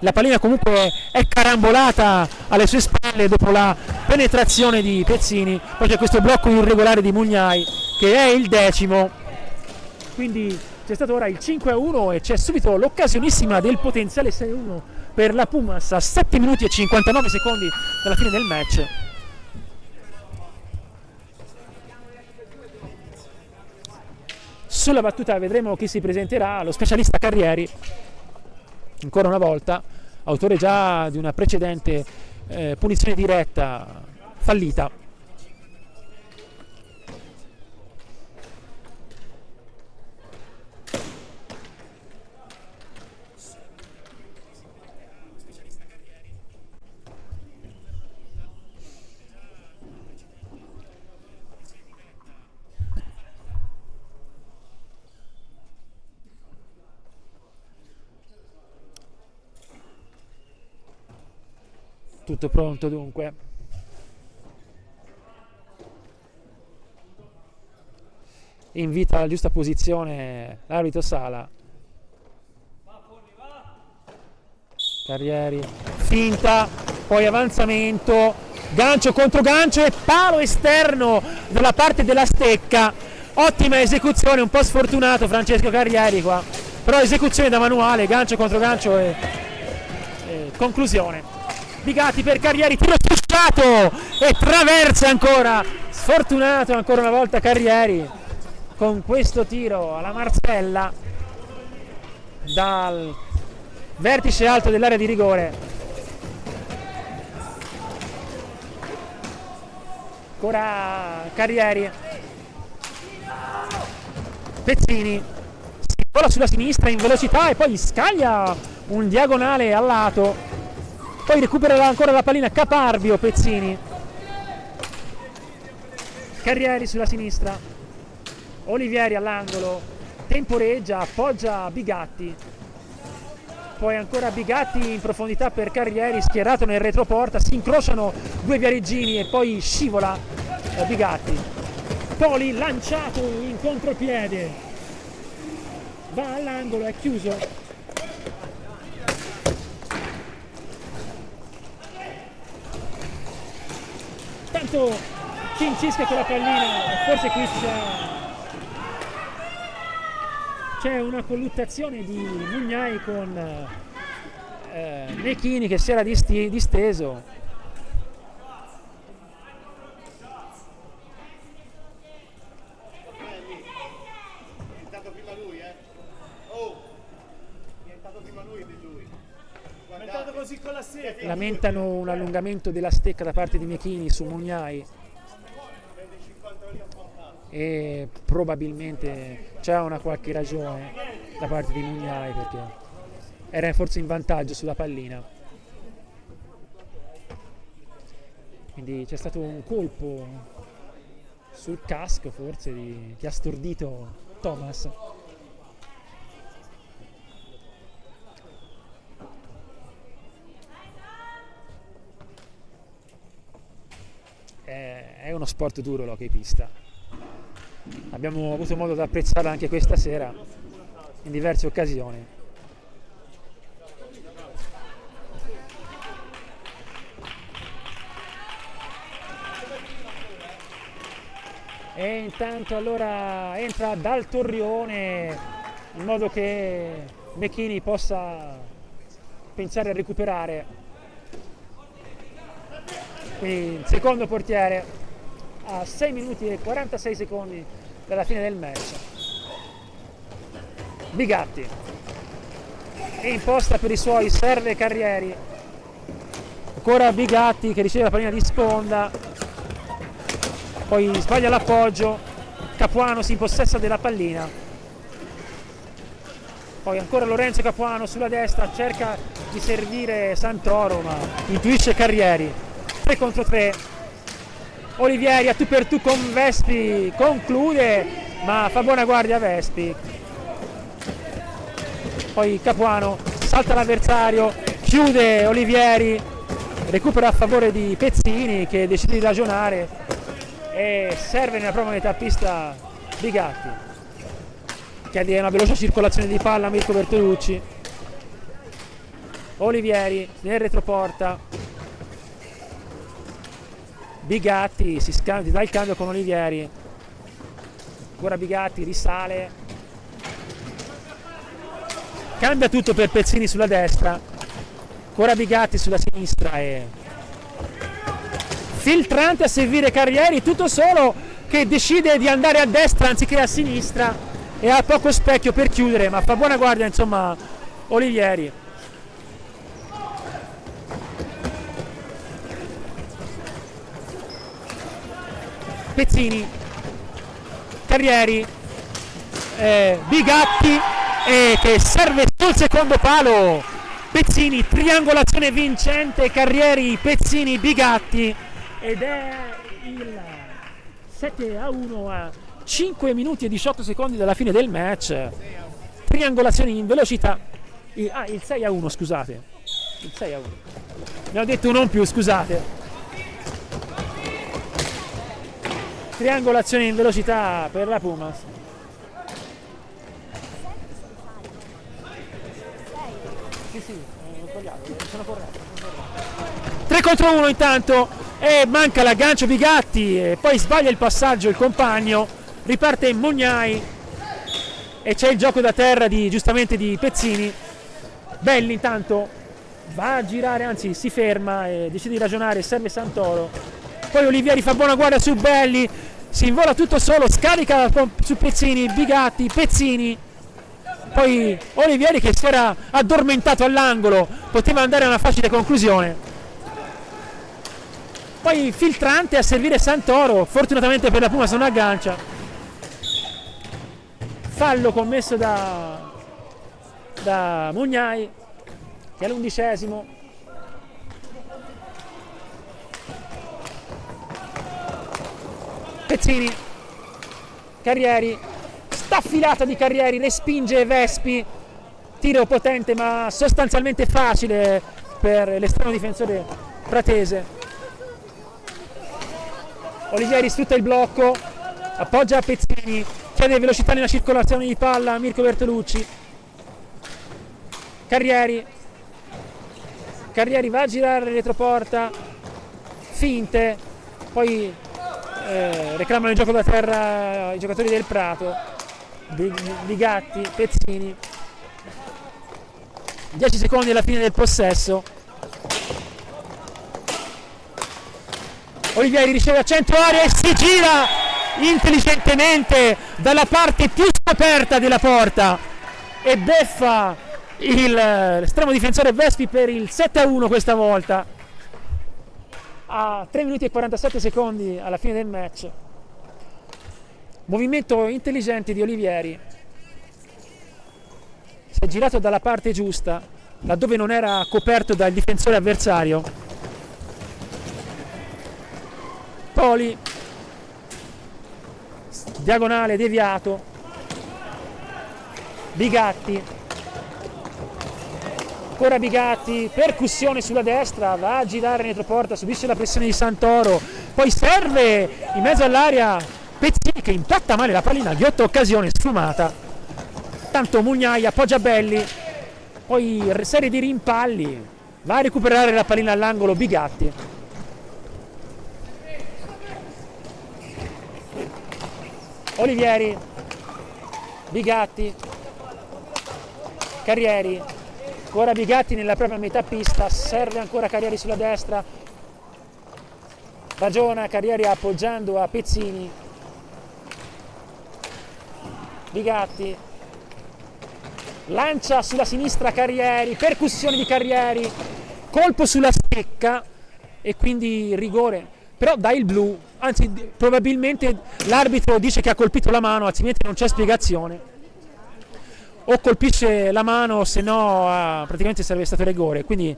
La pallina comunque è carambolata alle sue spalle dopo la penetrazione di Pezzini, poi c'è questo blocco irregolare di Mugnai che è il 10º, quindi c'è stato ora il 5-1 e c'è subito l'occasionissima del potenziale 6-1 per la Pumas a 7 minuti e 59 secondi dalla fine del match. Sulla battuta vedremo chi si presenterà, lo specialista Carrieri, ancora una volta, autore già di una precedente punizione diretta fallita. Tutto pronto dunque. Invita alla giusta posizione l'arbitro Sala. Carrieri, finta, poi avanzamento, gancio contro gancio e palo esterno dalla parte della Stecca. Ottima esecuzione, un po' sfortunato Francesco Carrieri qua, però esecuzione da manuale, gancio contro gancio e conclusione. Bigatti per Carrieri, tiro sfusciato e traversa ancora, sfortunato ancora una volta Carrieri con questo tiro alla Marcella dal vertice alto dell'area di rigore. Ancora Carrieri, Pezzini si vola sulla sinistra in velocità e poi scaglia un diagonale al lato. Poi recupera ancora la pallina Caparbio Pezzini, Carrieri sulla sinistra, Olivieri all'angolo, temporeggia, appoggia Bigatti, poi ancora Bigatti in profondità per Carrieri, schierato nel retroporta, si incrociano due viareggini e poi scivola Bigatti. Poli lanciato in contropiede, va all'angolo, è chiuso. Tanto cincisca con la pallina, forse qui c'è una colluttazione di Mugnai con Mechini che si era disteso. Lamentano un allungamento della stecca da parte di Mechini su Mugnai e probabilmente c'è una qualche ragione da parte di Mugnai perché era forse in vantaggio sulla pallina, quindi c'è stato un colpo sul casco forse che ha stordito Thomas. È uno sport duro l'hockey pista, abbiamo avuto modo di apprezzarlo anche questa sera in diverse occasioni. E intanto allora entra Dal Torrione in modo che Mechini possa pensare a recuperare. Quindi il secondo portiere a 6 minuti e 46 secondi dalla fine del match. Bigatti è imposta per i suoi, serve Carrieri, ancora Bigatti che riceve la pallina di sponda, poi sbaglia l'appoggio, Capuano si impossessa della pallina, poi ancora Lorenzo Capuano sulla destra, cerca di servire Santoro ma intuisce Carrieri. 3 contro 3, Olivieri a tu per tu con Vespi, conclude ma fa buona guardia Vespi, poi Capuano salta l'avversario, chiude Olivieri, recupera a favore di Pezzini che decide di ragionare e serve nella prova metà pista Bigatti che ha una veloce circolazione di palla a Mirko Bertolucci. Olivieri nel retroporta, Bigatti si dà il cambio con Olivieri, ancora Bigatti risale, cambia tutto per Pezzini sulla destra, ancora Bigatti sulla sinistra e filtrante a servire Carrieri, tutto solo, che decide di andare a destra anziché a sinistra e ha poco specchio per chiudere ma fa buona guardia insomma Olivieri. Pezzini, Carrieri, Bigatti che serve sul secondo palo. Pezzini, triangolazione vincente, Carrieri, Pezzini, Bigatti ed è il 7-1 a 5 minuti e 18 secondi dalla fine del match. Triangolazioni in velocità. Il 6-1, scusate. Il 6-1. Ne ho detto non più, scusate. Triangolazione in velocità per la Pumas. Sì, sono corretto. 3 contro 1 intanto e manca l'aggancio Bigatti e poi sbaglia il passaggio il compagno, riparte Mugnai e c'è il gioco da terra giustamente di Pezzini. Belli intanto va a girare, anzi si ferma e decide di ragionare, serve Santoro, poi Olivieri fa buona guardia su Belli, si invola tutto solo, scarica su Pezzini, Bigatti, Pezzini, poi Olivieri che si era addormentato all'angolo, poteva andare a una facile conclusione, poi filtrante a servire Santoro, fortunatamente per la Puma non aggancia, fallo commesso da Mugnai che è l'11°. Pezzini, Carrieri, staffilata di Carrieri, respinge Vespi, tiro potente ma sostanzialmente facile per l'estremo difensore pratese. Olivieri sfrutta il blocco, appoggia a Pezzini, chiede velocità nella circolazione di palla a Mirko Bertolucci. Carrieri va a girare retroporta, finte, poi reclamano il gioco da terra i giocatori del Prato, di Gatti, Pezzini. 10 secondi alla fine del possesso. Olivieri riceve a centro area e si gira intelligentemente dalla parte più scoperta della porta e beffa l'estremo difensore Vespi per il 7-1 questa volta, a 3 minuti e 47 secondi alla fine del match. Movimento intelligente di Olivieri, si è girato dalla parte giusta laddove non era coperto dal difensore avversario. Poli, diagonale deviato, Bigatti, ancora Bigatti, percussione sulla destra, va a girare retroporta, subisce la pressione di Santoro, poi serve in mezzo all'area Pezzini che impatta male la pallina, ghiotta occasione sfumata. Tanto Mugnai appoggia Belli, poi serie di rimpalli, va a recuperare la pallina all'angolo Bigatti. Olivieri, Bigatti, Carrieri, ancora Bigatti nella propria metà pista, serve ancora Carrieri sulla destra, ragiona Carrieri appoggiando a Pezzini. Bigatti lancia sulla sinistra Carrieri, percussione di Carrieri, colpo sulla stecca e quindi rigore, però dà il blu, anzi probabilmente l'arbitro dice che ha colpito la mano, altrimenti non c'è spiegazione, o colpisce la mano, se no praticamente sarebbe stato rigore, quindi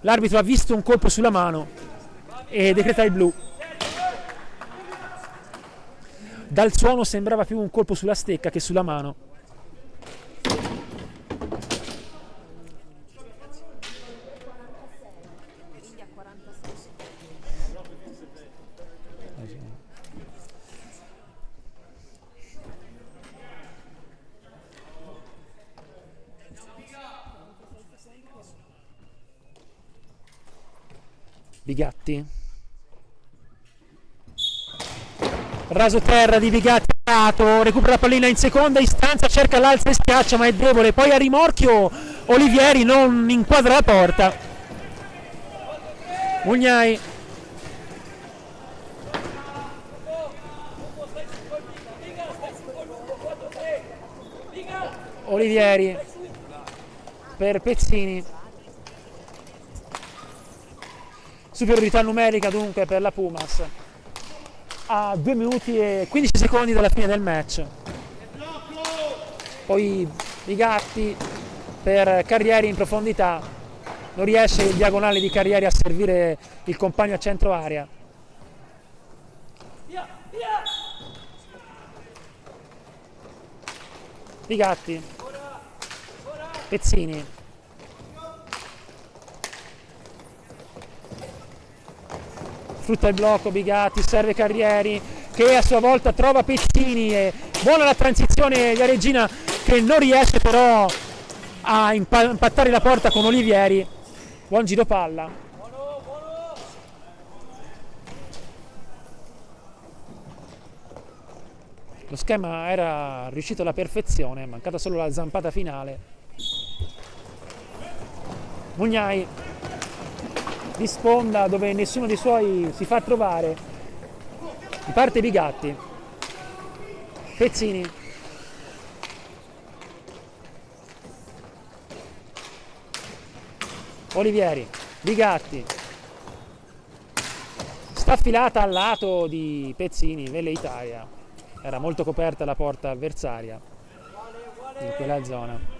l'arbitro ha visto un colpo sulla mano e decreta il blu. Dal suono sembrava più un colpo sulla stecca che sulla mano. Bigatti, raso terra di Bigatti, recupera la pallina in seconda istanza, cerca l'alza e schiaccia ma è debole, poi a rimorchio Olivieri non inquadra la porta. Mugnai, Olivieri per Pezzini, superiorità numerica dunque per la Pumas a 2 minuti e 15 secondi dalla fine del match. Poi Bigatti per Carrieri in profondità, non riesce il diagonale di Carrieri a servire il compagno a centro area. Bigatti, Pezzini, sfrutta il blocco Bigatti, serve Carrieri che a sua volta trova Pezzini e buona la transizione di Regina che non riesce però a impattare la porta con Olivieri. Buon giro palla. Lo schema era riuscito alla perfezione, è mancata solo la zampata finale. Mugnai di sponda dove nessuno dei suoi si fa trovare, riparte Bigatti, Pezzini, Olivieri, Bigatti, staffilata al lato di Pezzini, Velle Italia, era molto coperta la porta avversaria in quella zona.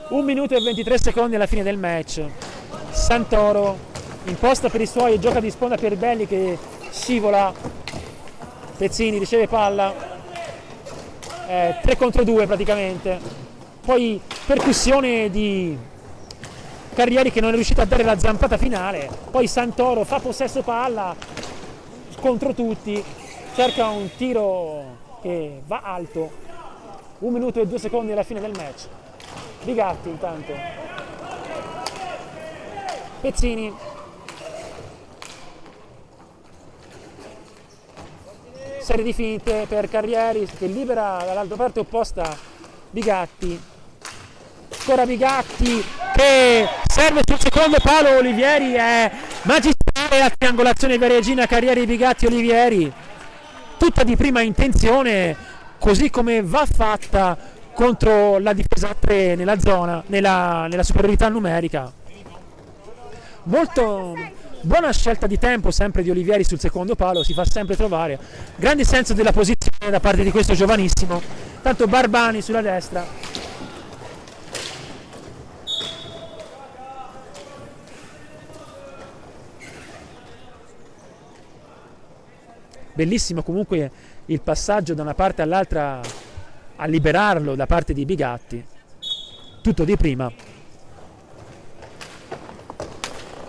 1 minuto e 23 secondi alla fine del match. Santoro imposta per i suoi e gioca di sponda per Belli che scivola Pezzini riceve palla, 3 contro 2 praticamente, poi percussione di Carrieri che non è riuscito a dare la zampata finale, poi Santoro fa possesso palla contro tutti, cerca un tiro che va alto, 1 minuto e 2 secondi alla fine del match. Bigatti intanto, Pezzini, serie di finte per Carrieri che libera dall'altra parte opposta Bigatti, ancora Bigatti che serve sul secondo palo, Olivieri, è magistrale la triangolazione per Regina, Carrieri, Bigatti, Olivieri, tutta di prima intenzione, così come va fatta contro la difesa a 3 nella zona, nella superiorità numerica. Molto buona scelta di tempo sempre di Olivieri sul secondo palo, si fa sempre trovare, grande senso della posizione da parte di questo giovanissimo. Tanto Barbani sulla destra, bellissimo comunque il passaggio da una parte all'altra a liberarlo da parte di Bigatti, tutto di prima.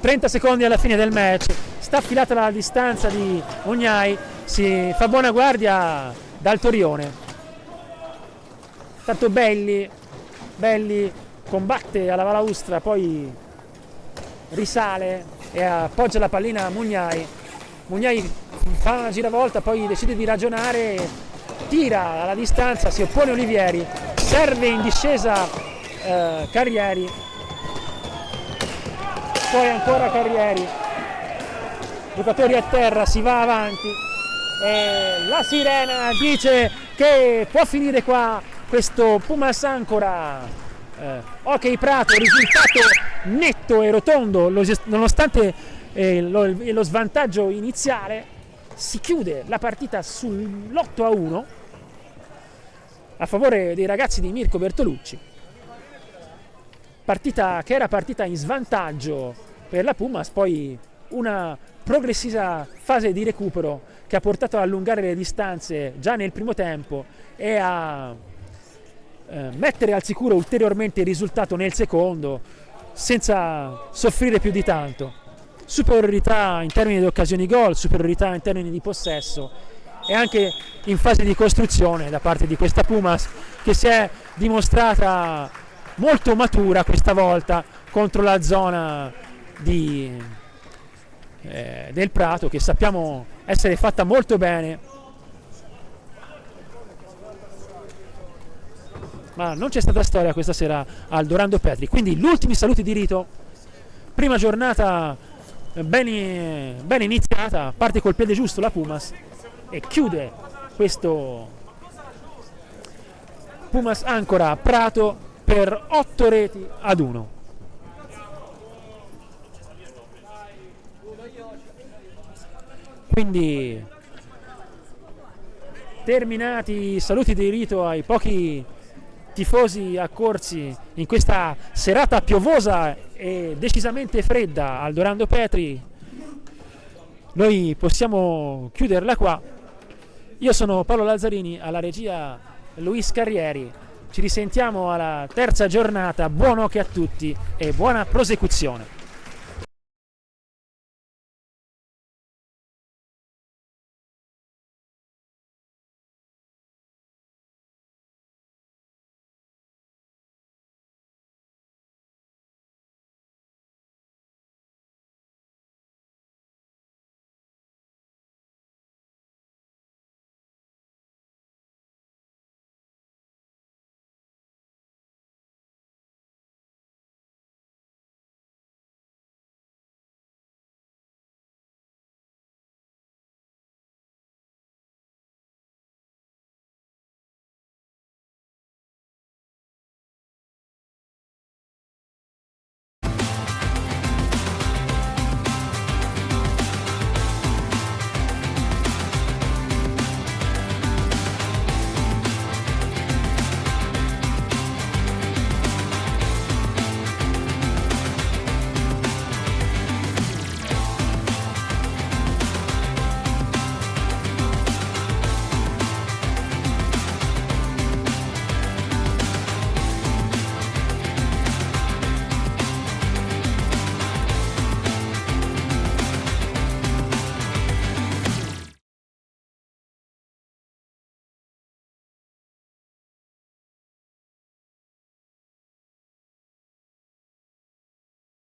30 secondi alla fine del match, sta affilata la distanza di Mugnai, si fa buona guardia dal Torione. Tanto Belli combatte alla balaustra, poi risale e appoggia la pallina a Mugnai. Mugnai fa una giravolta, poi decide di ragionare, tira alla distanza, si oppone Olivieri, serve in discesa Carrieri, poi ancora Carrieri, giocatori a terra, si va avanti e la sirena dice che può finire qua questo Pumas Ancora. Ok Prato, risultato netto e rotondo nonostante lo svantaggio iniziale. Si chiude la partita sull'8-1 a favore dei ragazzi di Mirko Bertolucci, partita che era partita in svantaggio per la Pumas, poi una progressiva fase di recupero che ha portato ad allungare le distanze già nel primo tempo e a mettere al sicuro ulteriormente il risultato nel secondo senza soffrire più di tanto. Superiorità in termini di occasioni gol, superiorità in termini di possesso e anche in fase di costruzione da parte di questa Pumas che si è dimostrata molto matura questa volta contro la zona del Prato, che sappiamo essere fatta molto bene, ma non c'è stata storia questa sera al Dorando Petri. Quindi gli ultimi saluti di rito, prima giornata ben iniziata, parte col piede giusto la Pumas e chiude questo Pumas Ancora Prato per 8-1. Quindi terminati i saluti di rito ai pochi tifosi accorsi in questa serata piovosa e decisamente fredda al Dorando Petri, noi possiamo chiuderla qua. Io sono Paolo Lazzarini, alla regia Luis Carrieri. Ci risentiamo alla terza giornata, buon hockey a tutti e buona prosecuzione.